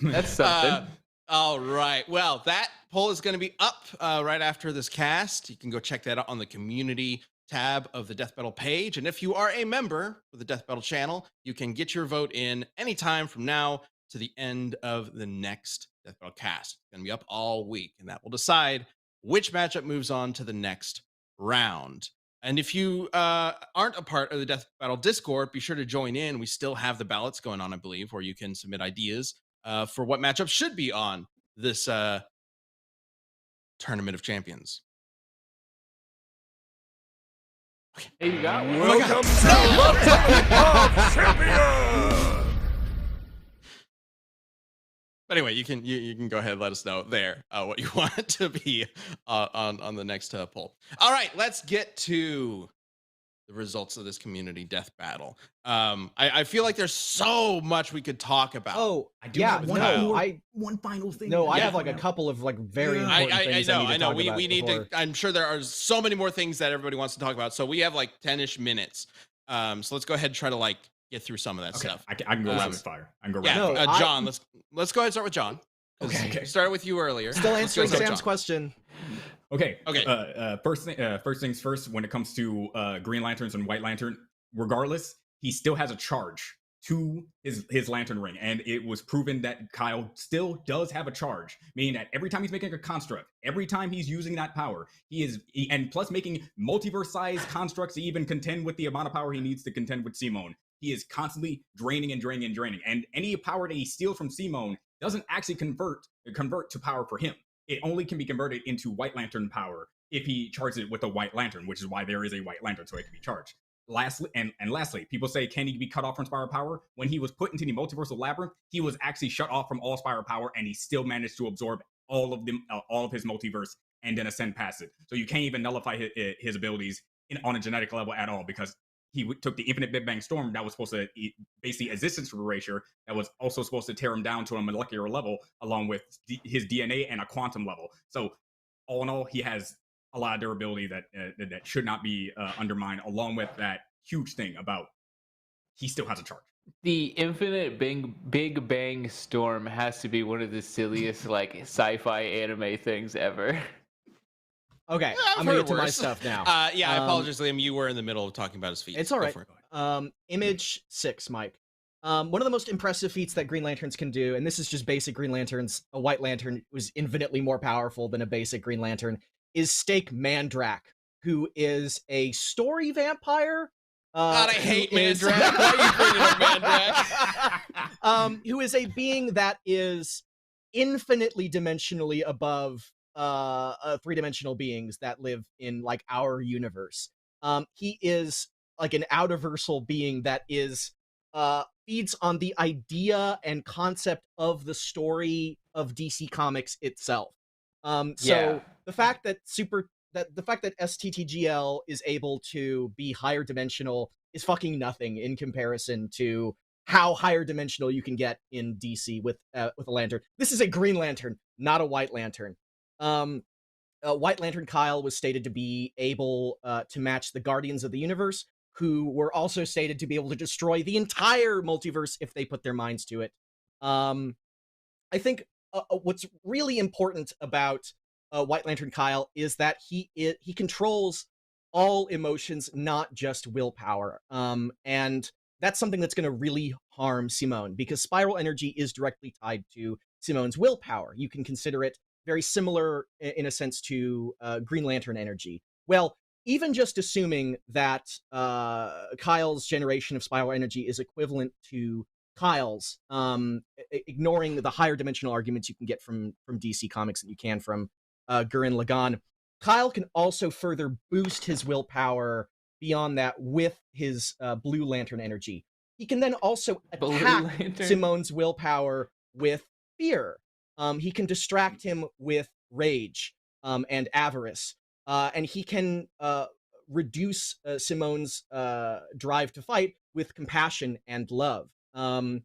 that's something. All right. Well, that poll is going to be up right after this cast. You can go check that out on the community tab of the Death Battle page. And if you are a member of the Death Battle channel, you can get your vote in anytime from now to the end of the next Death Battle cast. It's going to be up all week, and that will decide which matchup moves on to the next round. And if you aren't a part of the Death Battle Discord, be sure to join in. We still have the ballots going on, I believe, where you can submit ideas for what matchup should be on this Tournament of Champions. Hey, you got one. Welcome to the Tournament of Champions! Anyway, you can go ahead and let us know there what you want it to be on the next poll. All right, let's get to the results of this community death battle. I feel like there's so much we could talk about. Oh, I do yeah, have one final thing. No, I have like a couple of like very important things I know. We We need to. I'm sure there are so many more things that everybody wants to talk about. So we have like 10-ish minutes. So let's go ahead and try to like get through some of that stuff. I can go rapid fire. I can go Yeah, rapid fire. John. Let's go ahead and start with John. Okay. We started with you earlier. Still Let's go answering with Sam's John. question. Okay. Okay. First things first. When it comes to Green Lanterns and White Lantern, regardless, he still has a charge to his lantern ring, and it was proven that Kyle still does have a charge, meaning that every time he's making a construct, every time he's using that power, and plus making multiverse-sized constructs to even contend with the amount of power he needs to contend with Simone. He is constantly draining, and any power that he steals from Simone doesn't actually convert to power for him. It only can be converted into White Lantern power if he charges it with a White Lantern, which is why there is a White Lantern, so it can be charged. Lastly, people say, can he be cut off from Spiral Power? When he was put into the Multiversal Labyrinth, he was actually shut off from all Spiral Power, and he still managed to absorb all of his multiverse and then ascend past it. So you can't even nullify his abilities on a genetic level at all, because he took the Infinite Big Bang Storm that was supposed to basically existence erasure that was also supposed to tear him down to a molecular level, along with his DNA and a quantum level. So all in all, he has a lot of durability that should not be undermined, along with that huge thing about he still has a charge. The Infinite Big Bang Storm has to be one of the silliest like sci-fi anime things ever. Okay, Yeah, I'm gonna get to my stuff now. I apologize, Liam. You were in the middle of talking about his feet. It's all Go right. for it. Image 6, Mike. One of the most impressive feats that Green Lanterns can do, and this is just basic Green Lanterns. A White Lantern was infinitely more powerful than a basic Green Lantern. is Steak Mandrak, who is a story vampire. God, I hate Mandrak. Why are you bringing up Mandrak? Who is a being that is infinitely dimensionally above three-dimensional beings that live in like our universe. He is like an out-of-versal being that is feeds on the idea and concept of the story of DC Comics itself. So the fact that STTGL is able to be higher dimensional is fucking nothing in comparison to how higher dimensional you can get in DC with a lantern. This is a Green Lantern, not a White Lantern. White Lantern Kyle was stated to be able to match the Guardians of the Universe, who were also stated to be able to destroy the entire multiverse if they put their minds to it. I think what's really important about White Lantern Kyle is that he controls all emotions, not just willpower. And that's something that's going to really harm Simone, because spiral energy is directly tied to Simone's willpower. You can consider it very similar in a sense to Green Lantern energy. Well, even just assuming that Kyle's generation of spiral energy is equivalent to Kyle's, ignoring the higher dimensional arguments you can get from DC Comics that you can from Gurren Lagann, Kyle can also further boost his willpower beyond that with his Blue Lantern energy. He can then also attack Simone's willpower with fear. He can distract him with rage and avarice. And he can reduce Simone's drive to fight with compassion and love. Kyle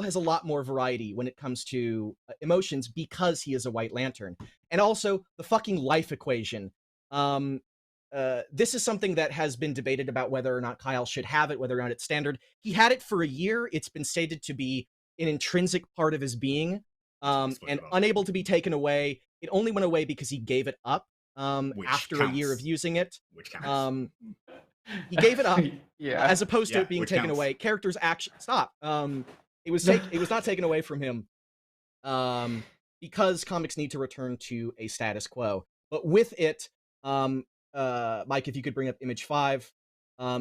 has a lot more variety when it comes to emotions because he is a White Lantern. And also, the fucking life equation. This is something that has been debated about whether or not Kyle should have it, whether or not it's standard. He had it for a year. It's been stated to be an intrinsic part of his being and unable to be taken away. It only went away because he gave it up after a year of using it. Which counts. He gave it up as opposed to it being taken away. Characters actually stop. It was not taken away from him because comics need to return to a status quo. But with it, Mike, if you could bring up image 5,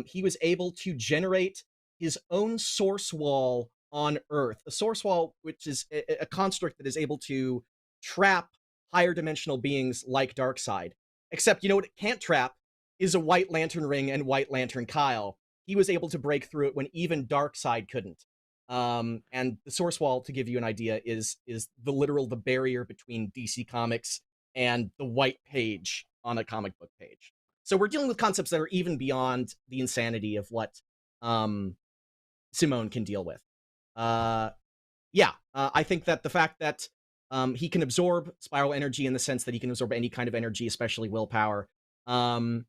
he was able to generate his own source wall on Earth. A source wall, which is a construct that is able to trap higher dimensional beings like Darkseid. Except, you know what it can't trap is a White Lantern ring and White Lantern Kyle. He was able to break through it when even Darkseid couldn't. And the source wall, to give you an idea, is the barrier between DC Comics and the white page on a comic book page. So we're dealing with concepts that are even beyond the insanity of what Simone can deal with. I think that the fact that he can absorb spiral energy in the sense that he can absorb any kind of energy, especially willpower. He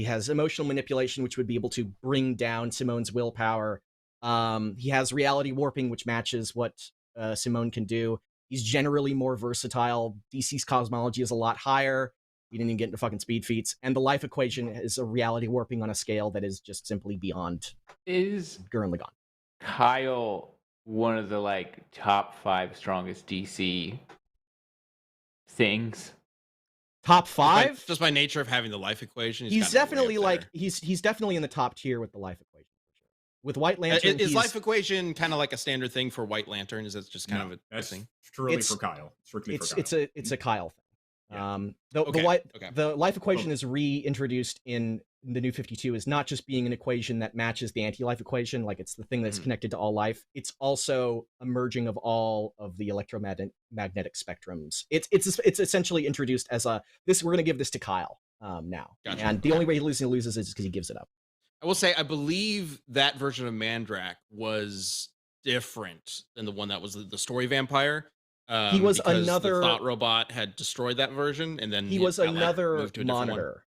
has emotional manipulation, which would be able to bring down Simone's willpower. He has reality warping, which matches what Simone can do. He's generally more versatile. DC's cosmology is a lot higher. We didn't even get into fucking speed feats. And the life equation is a reality warping on a scale that is just simply beyond Gurren Lagann. Kyle, one of the top 5 strongest DC things. Top 5? Just by nature of having the life equation. He's definitely he's definitely in the top tier with the life equation. With White Lantern, is life equation kind of like a standard thing for White Lantern? Is it just kind of a thing? Strictly for Kyle. It's a Kyle thing. Yeah. The life equation is reintroduced in the New 52 is not just being an equation that matches the anti-life equation, like it's the thing that's connected to all life. It's also a merging of all of the electromagnetic spectrums. It's essentially introduced as we're going to give this to Kyle now. Gotcha. And the only way he loses is because he gives it up. I will say, I believe that version of Mandrak was different than the one that was the story vampire. He was another the Thought Robot had destroyed that version, and then he was another Monitor.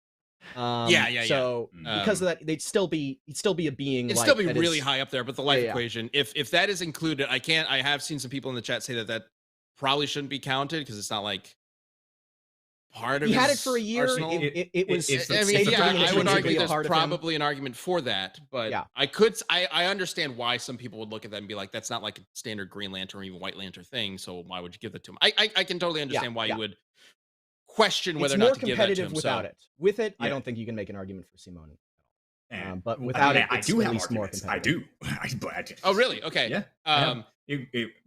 So because of that, he'd still be a being. It'd still be really high up there. But the life equation, if that is included, I have seen some people in the chat say that probably shouldn't be counted because it's not like part of he his had it for a year. arsenal. It was. I mean, yeah, I would argue there's probably probably an argument for that, but Yeah. I understand why some people would look at that and be like, that's not like a standard Green Lantern or even White Lantern thing, so why would you give that to him? I can totally understand why you would question whether or not to give that to him. It's more competitive without it. With it, I don't think you can make an argument for Simone. But without it, it's I do at have least more arguments. I competitive. do. Oh, really? Okay. Yeah.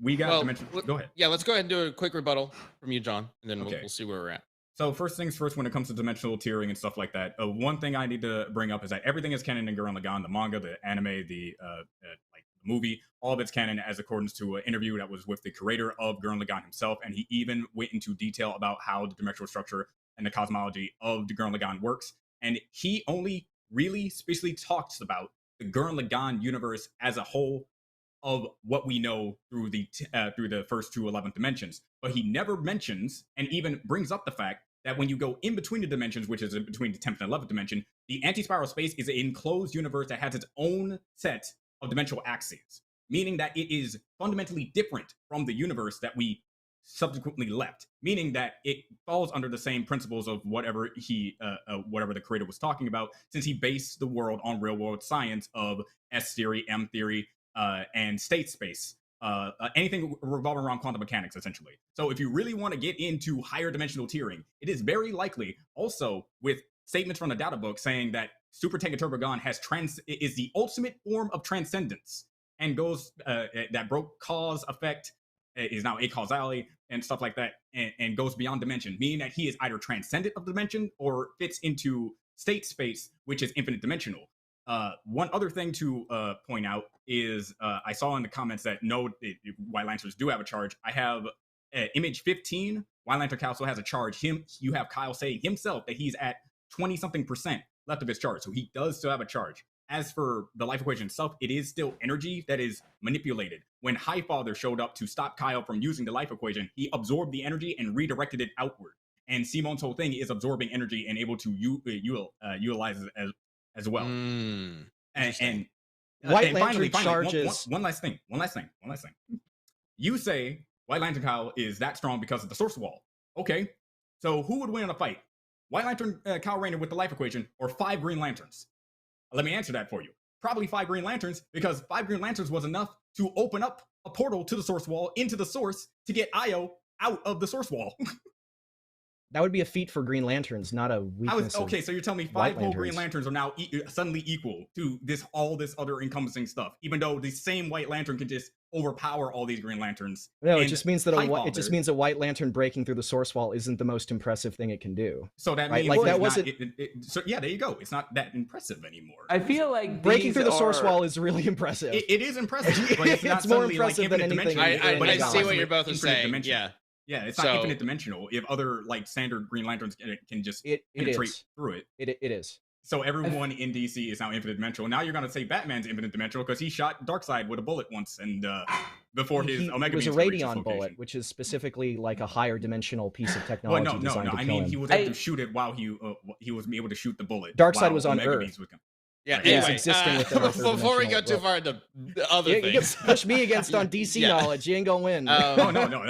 We got to mention. Go ahead. Yeah, let's go ahead and do a quick rebuttal from you, John, and then we'll see where we're at. So first things first, when it comes to dimensional tiering and stuff like that, one thing I need to bring up is that everything is canon in Gurren Lagann, the manga, the anime, the like the movie, all of it's canon as accordance to an interview that was with the creator of Gurren Lagann himself, and he even went into detail about how the dimensional structure and the cosmology of the Gurren Lagann works, and he only really specifically talks about the Gurren Lagann universe as a whole of what we know through the first two 11th dimensions, but he never mentions and even brings up the fact that when you go in between the dimensions, which is in between the 10th and 11th dimension, the anti-spiral space is an enclosed universe that has its own set of dimensional axes, meaning that it is fundamentally different from the universe that we subsequently left, meaning that it falls under the same principles of whatever the creator was talking about, since he based the world on real world science of S theory, M theory, and state space. Anything revolving around quantum mechanics, essentially. So if you really want to get into higher dimensional tiering, it is very likely also with statements from the data book saying that Super Tengen Turbo Gon is the ultimate form of transcendence and goes that broke cause effect, is now acausality and stuff like that, and goes beyond dimension, meaning that he is either transcendent of dimension or fits into state space, which is infinite dimensional. One other thing to point out is I saw in the comments that White Lanterns do have a charge. I have image 15. White Lantern Council has a charge. You have Kyle saying himself that he's at 20-something% left of his charge, so he does still have a charge. As for the life equation itself, it is still energy that is manipulated. When Highfather showed up to stop Kyle from using the life equation, he absorbed the energy and redirected it outward. And Simone's whole thing is absorbing energy and able to utilize it as well. And White Lantern finally, charges. One last thing. You say White Lantern Kyle is that strong because of the source wall. Okay, so who would win in a fight? White Lantern Kyle Rayner with the life equation, or 5 Green Lanterns? Let me answer that for you. Probably 5 Green Lanterns, because 5 Green Lanterns was enough to open up a portal to the source wall into the source to get Io out of the source wall. That would be a feat for Green Lanterns, not a weakness. Okay, so you're telling me 5 whole Green Lanterns are now suddenly equal to all this other encompassing stuff, even though the same White Lantern can just overpower all these Green Lanterns. No, it just means that a White Lantern breaking through the source wall isn't the most impressive thing it can do. So that means so yeah, there you go. It's not that impressive anymore. I feel like breaking through the source wall is really impressive. It is impressive, but it's not more impressive than anything. I see what you're both saying. Yeah, it's not infinite dimensional. If other standard Green Lanterns can just penetrate through it. It is. So everyone in DC is now infinite dimensional. Now you're gonna say Batman's infinite dimensional because he shot Darkseid with a bullet once, and before his Omega Beams. It was a Radion bullet, which is specifically like a higher dimensional piece of technology. Well, no. I mean, he was able to shoot it while he was able to shoot the bullet. Darkseid was on Earth. Yeah, anyway, before we go too far into other things. You push me against on DC knowledge, you ain't gonna win. No.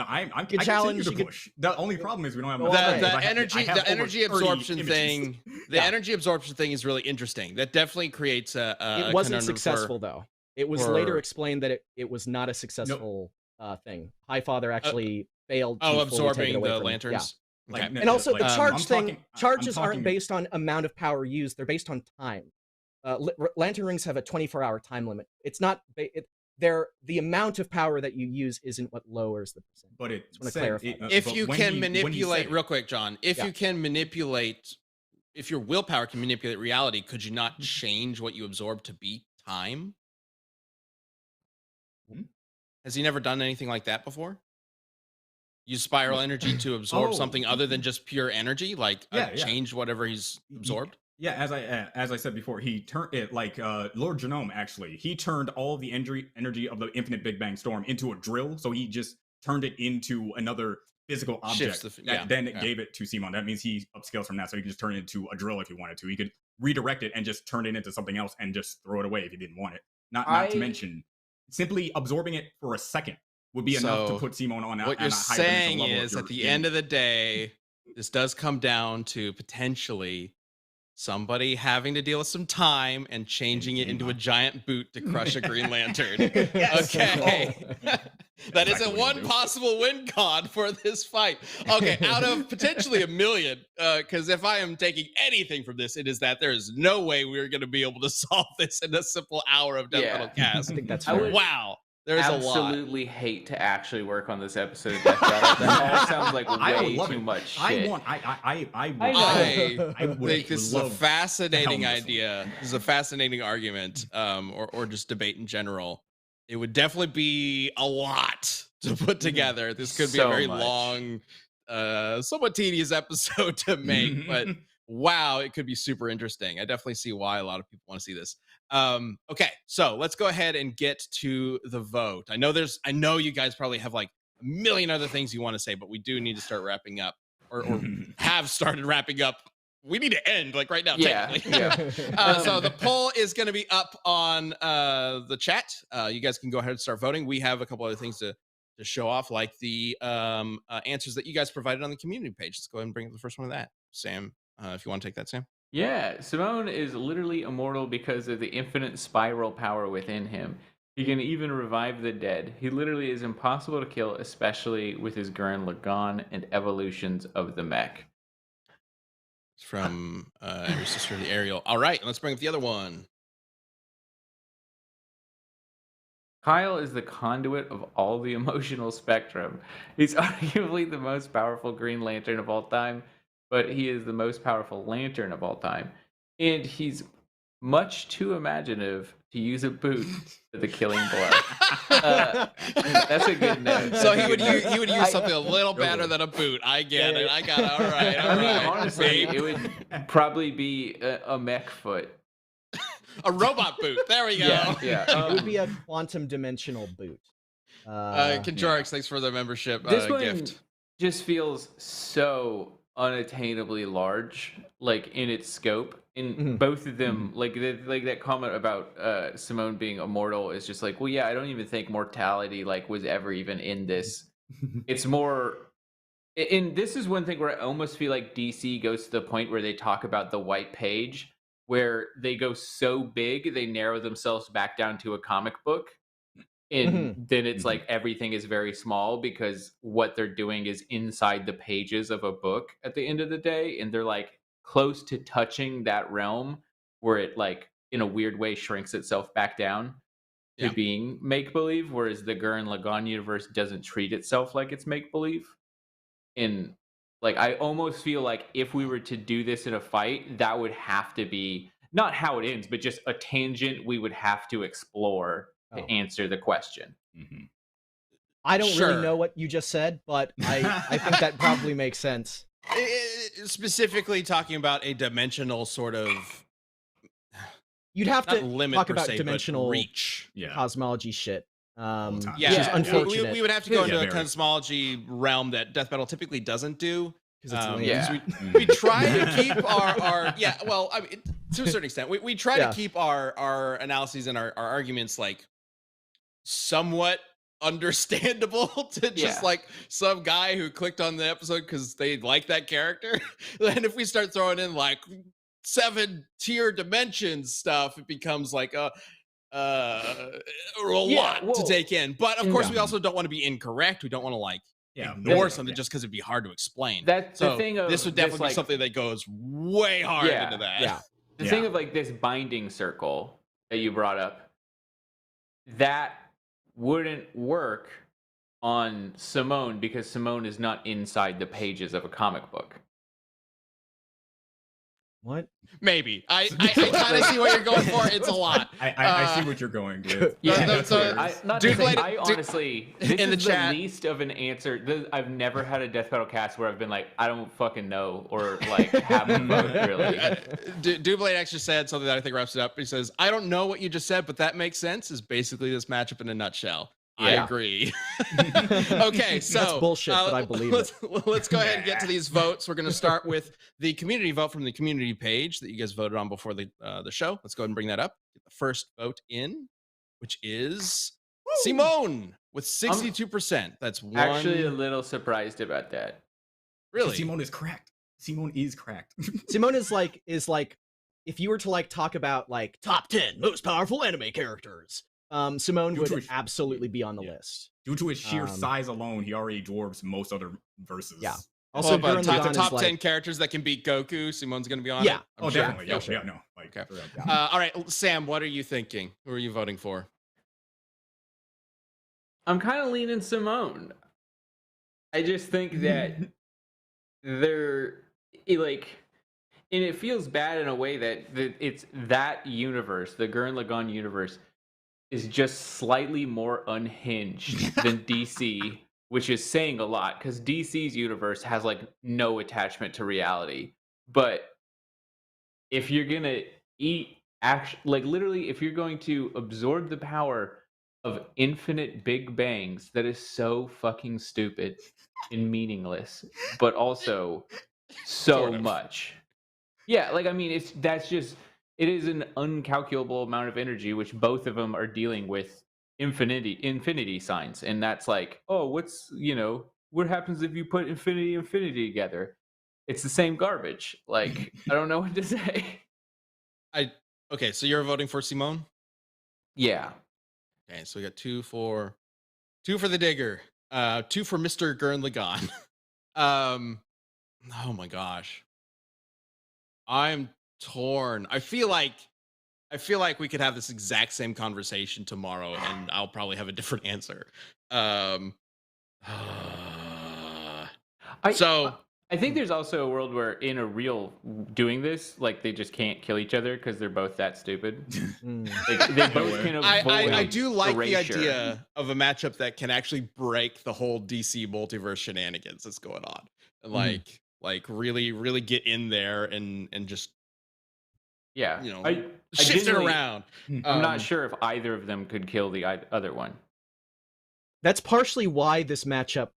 I can challenge you to push. The only problem is we don't have the energy absorption thing. The energy absorption thing is really interesting. That definitely creates it wasn't successful though. It was later explained that it was not a successful thing. Highfather actually failed. Absorbing the lanterns. Yeah. Okay. And also the charge thing. Charges aren't based on amount of power used; they're based on time. Lantern rings have a 24-hour time limit. It's not the amount of power that you use isn't what lowers the percent. But if you can manipulate, real quick, John, if you can manipulate, if your willpower can manipulate reality, could you not change what you absorb to be time? Has he never done anything like that before? Use spiral energy to absorb something other than just pure energy, change whatever he's absorbed. Yeah, as I said before, he turned it Lord Genome. Actually, he turned all the energy of the infinite Big Bang storm into a drill. So he just turned it into another physical object. It gave it to Simon. That means he upscales from that, so he could just turn it into a drill if he wanted to. He could redirect it and just turn it into something else and just throw it away if he didn't want it. Not to mention, simply absorbing it for a second would be enough to put Simon on a higher level. What you're saying is, at the end of the day, this does come down to potentially somebody having to deal with some time and changing it into a giant boot to crush a Green Lantern. Yes. Okay. That is Exactly a what one you do. possible win con for this fight. Okay, out of potentially 1,000,000, because if I am taking anything from this, it is that there is no way we're going to be able to solve this in a simple hour of Death Metal I Cast. think that's I fair. would Wow, there's a lot. absolutely hate to actually work on this episode of Death Battle. That all sounds like I would way love too it. much I shit. want. I I would think this is a love fascinating helm this idea. This is a fascinating argument, or just debate in general. It would definitely be a lot to put together. This could be a So very much. long, somewhat tedious episode to make, but wow, it could be super interesting. I definitely see why a lot of people want to see this. Okay, so let's go ahead and get to the vote. I know you guys probably have like a million other things you want to say, but we do need to start wrapping up, or have started wrapping up. We need to end like right now. Yeah, Technically. yeah. So the poll is going to be up on the chat. You guys can go ahead and start voting. We have a couple other things to show off, like the answers that you guys provided on the community page. Let's go ahead and bring up the first one of that. Sam, if you want to take that, Sam. Yeah, Simone is literally immortal because of the infinite spiral power within him. He can even revive the dead. He literally is impossible to kill, especially with his Gurren Lagann and evolutions of the mech. It's from your sister, the Ariel. All right, let's bring up the other one. Kyle is the conduit of all the emotional spectrum. He's arguably the most powerful Green Lantern of all time, but he is the most powerful Lantern of all time. And he's much too imaginative to use a boot for the killing blow. That's a good note. So he would use something a little better than a boot. I get it. I got it. All right. All I mean, right. honestly, babe. it would probably be a mech foot. A robot boot. There we go. Yeah. It would be a quantum dimensional boot. Conjorix, thanks for the membership This one gift. just feels so unattainably large, like in its scope. In both of them, like that comment about Simone being immortal is just like, well, yeah, I don't even think mortality like was ever even in this. It's more, and this is one thing where I almost feel like DC goes to the point where they talk about the white page, where they go so big they narrow themselves back down to a comic book. And then it's like everything is very small because what they're doing is inside the pages of a book at the end of the day. And they're like close to touching that realm where it like in a weird way shrinks itself back down to being make-believe. Whereas the Gurren Lagann universe doesn't treat itself like it's make-believe. And like, I almost feel like if we were to do this in a fight, that would have to be not how it ends, but just a tangent we would have to explore to answer the question. I don't really know what you just said, but I think that probably makes sense. Specifically talking about a dimensional sort of, you'd have to limit talk per about se, dimensional reach. cosmology shit. Which is Yeah. unfortunate. We would have to go into a very. cosmology realm that Death Battle typically doesn't do. Because We try to keep our well, I mean, to a certain extent, we try to keep our analyses and our arguments like somewhat understandable to just like some guy who clicked on the episode because they like that character. And if we start throwing in like 7-tier dimensions stuff, it becomes like a lot to take in. But of course, we also don't want to be incorrect. We don't want to like ignore something just because it'd be hard to explain. That's so the thing of this would definitely like, be something that goes way hard into that. The thing of like this binding circle that you brought up, that wouldn't work on Simone because Simone is not inside the pages of a comic book. What? Maybe. I kind of see what you're going for. It's a lot. I see what you're going with. I honestly, this in the is chat, the least of an answer. I've never had a Death Battle cast where I've been like, I don't fucking know, or like have a vote really. Dewblade actually said something that I think wraps it up. He says, I don't know what you just said, but that makes sense. Is basically this matchup in a nutshell. I agree. Okay, so that's bullshit, but I believe it. Let's go ahead and get to these votes. We're going to start with the community vote from the community page that you guys voted on before the show. Let's go ahead and bring that up. Get the first vote in, which is Simone with 62%. That's one. Actually, a little surprised about that. Really? Simone is cracked. Simone is cracked. Simone is like if you were to like talk about like top 10 most powerful anime characters, Simone would absolutely be on the list. Due to his sheer size alone, he already dwarfs most other verses. Yeah. Also, but Gurren top is 10 like, characters that can beat Goku, Simone's going to be on Yeah. it? Oh, sure. definitely. Yeah, sure. yeah, no. Like, Okay. Yeah. All right, Sam, what are you thinking? Who are you voting for? I'm kind of leaning Simone. I just think that they're like, and it feels bad in a way that it's that universe, the Gurren Lagann universe, is just slightly more unhinged than DC, which is saying a lot because DC's universe has like no attachment to reality. But if you're gonna like literally, if you're going to absorb the power of infinite Big Bangs, that is so fucking stupid and meaningless, but also so Sort of. much. Yeah, like I mean, it is an uncalculable amount of energy, which both of them are dealing with infinity signs, and that's like, oh, what happens if you put infinity together? It's the same garbage. Like, I don't know what to say. Okay, so you're voting for Simone? Yeah. Okay, so we got two for the Digger, 2 for Mr. Gurren Lagann. Oh my gosh. I'm torn. I feel like we could have this exact same conversation tomorrow, and I'll probably have a different answer. I think there's also a world where in a real doing this, like they just can't kill each other because they're both that stupid. Like, they both can avoid I do like erasure. the idea of a matchup that can actually break the whole DC multiverse shenanigans that's going on, and like really get in there and just shift it around. I'm not sure if either of them could kill the other one. That's partially why this matchup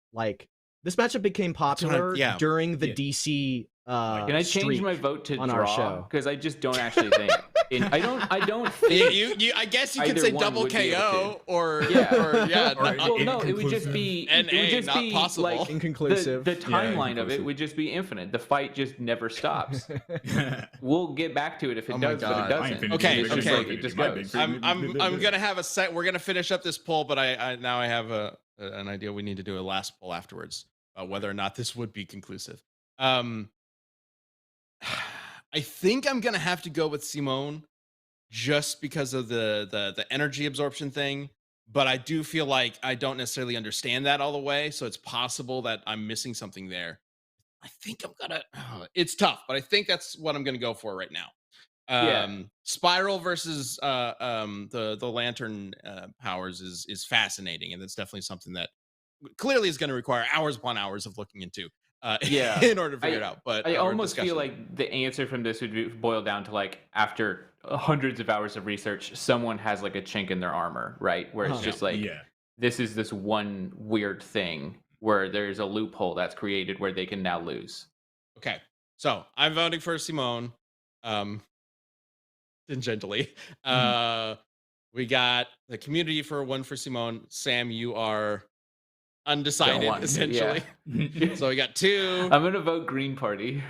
became popular during the DC. Can I change my vote to on draw? our show? Because I just don't actually think. I don't think. You I guess you could say double KO or well, no, it would just be not possible. Like, inconclusive. The timeline of it would just be infinite. The fight just never stops. We'll get back to it if it does, but it doesn't. Okay, It's just okay. like, it just goes. I'm gonna have a set. We're gonna finish up this poll, but I now I have an idea. We need to do a last poll afterwards about whether or not this would be conclusive. I think I'm gonna have to go with Simone just because of the energy absorption thing, but I do feel like I don't necessarily understand that all the way, so it's possible that I'm missing something there. I think I'm gonna. It's tough, but I think that's what I'm gonna go for right now. Spiral versus the lantern powers is fascinating, and it's definitely something that clearly is going to require hours upon hours of looking into in order to figure it out. But I almost feel like the answer from this would boil down to like after hundreds of hours of research, someone has like a chink in their armor, right? Where it's just like this is this one weird thing where there's a loophole that's created where they can now lose. Okay, so I'm voting for Simone. Tangentially, we got the community for 1 for Simone. Sam, you are undecided essentially. So we got 2. I'm gonna vote Green Party.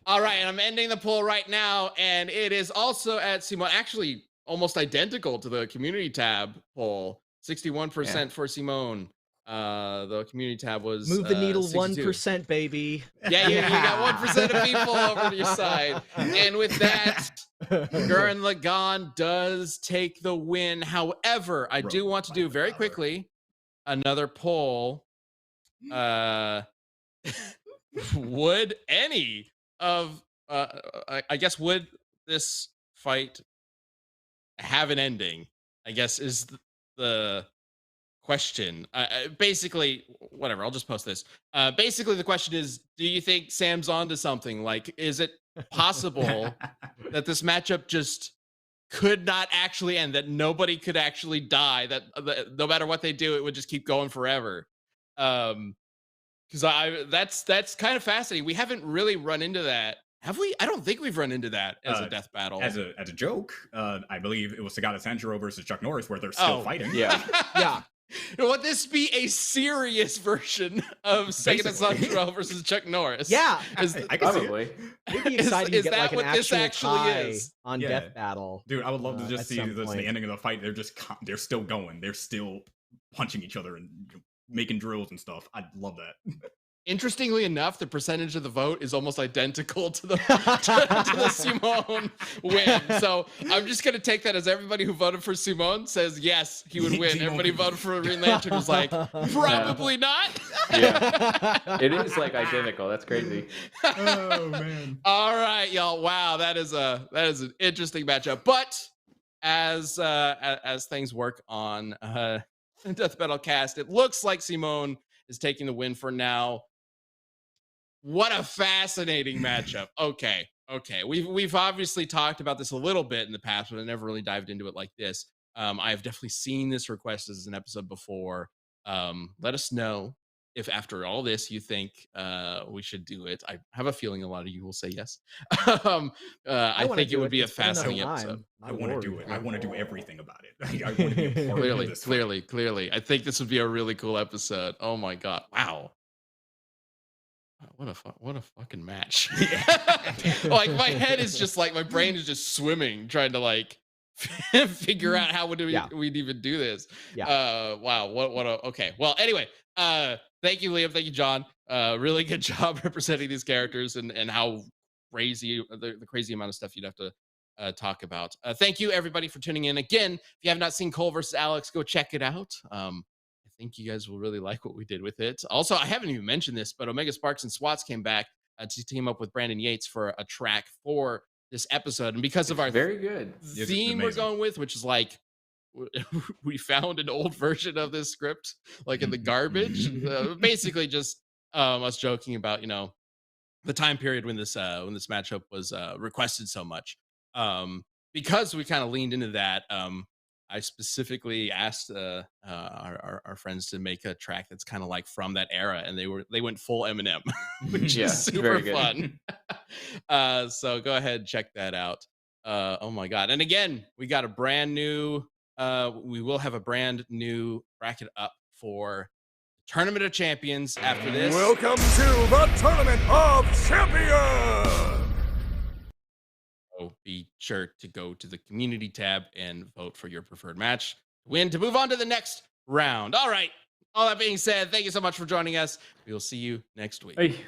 All right, and I'm ending the poll right now, and it is also at Simone, actually almost identical to the community tab poll. 61% for Simone. The community tab was move the needle 62. 1%, baby. Yeah, you got 1% of people over to your side. And with that, Gurren Lagann does take the win. However, I do want to do very quickly another poll. Would any of I guess would this fight have an ending? I guess is the question. Basically, whatever, I'll just post this. Basically, the question is, do you think Sam's onto something? Like, is it possible that this matchup just could not actually end, that nobody could actually die, that no matter what they do, it would just keep going forever? Because that's kind of fascinating. We haven't really run into that. Have we? I don't think we've run into that as a death battle. As a joke, I believe it was Sagata Sanjuro versus Chuck Norris where they're still fighting. Yeah. Would this be a serious version of Second Assault versus Chuck Norris? Yeah, I can Probably. it'd be exciting to is get that like an what this actual actually tie is? on Yeah. Death Battle. Dude, I would love to just at see some this, point. the ending of the fight. They're still going. They're still punching each other and making drills and stuff. I'd love that. Interestingly enough, the percentage of the vote is almost identical to the to the Simone win. So I'm just gonna take that as everybody who voted for Simone says yes, he would win. Everybody voted for Green Lantern was like, probably not. Yeah. It is like identical. That's crazy. Oh man. All right, y'all. Wow, that is an interesting matchup. But as things work on Death Battle Cast, it looks like Simone is taking the win for now. What a fascinating matchup. Okay. We've obviously talked about this a little bit in the past, but I never really dived into it like this. I've definitely seen this request as an episode before. Let us know if after all this you think we should do it. I have a feeling a lot of you will say yes. I think it would be a fascinating episode. I want to do it. I want to do everything about it. I want to be a part of this. Clearly. I think this would be a really cool episode. Oh my god! Wow. What a fucking match. Like my head is just like my brain is just swimming trying to like figure out how we'd even do this. Wow. Okay. Well, anyway, thank you, Liam. Thank you, John. Really good job representing these characters and how crazy the crazy amount of stuff you'd have to talk about. Thank you everybody for tuning in. Again, if you have not seen Cole versus Alex, go check it out. I think you guys will really like what we did with it. Also, I haven't even mentioned this, but Omega Sparks and Swats came back to team up with Brandon Yates for a track for this episode. And because of our very good theme we're going with, which is like, we found an old version of this script, like in the garbage, basically just us joking about, the time period when this matchup was requested so much. Because we kind of leaned into that, I specifically asked our friends to make a track that's kind of like from that era, and they went full Eminem, which is super fun. So go ahead and check that out. Oh my god! And again, we got a brand new. We will have a brand new bracket up for Tournament of Champions after this. Welcome to the Tournament of Champions. So be sure to go to the community tab and vote for your preferred match to win to move on to the next round. All right. All that being said, thank you so much for joining us. We will see you next week. Hey.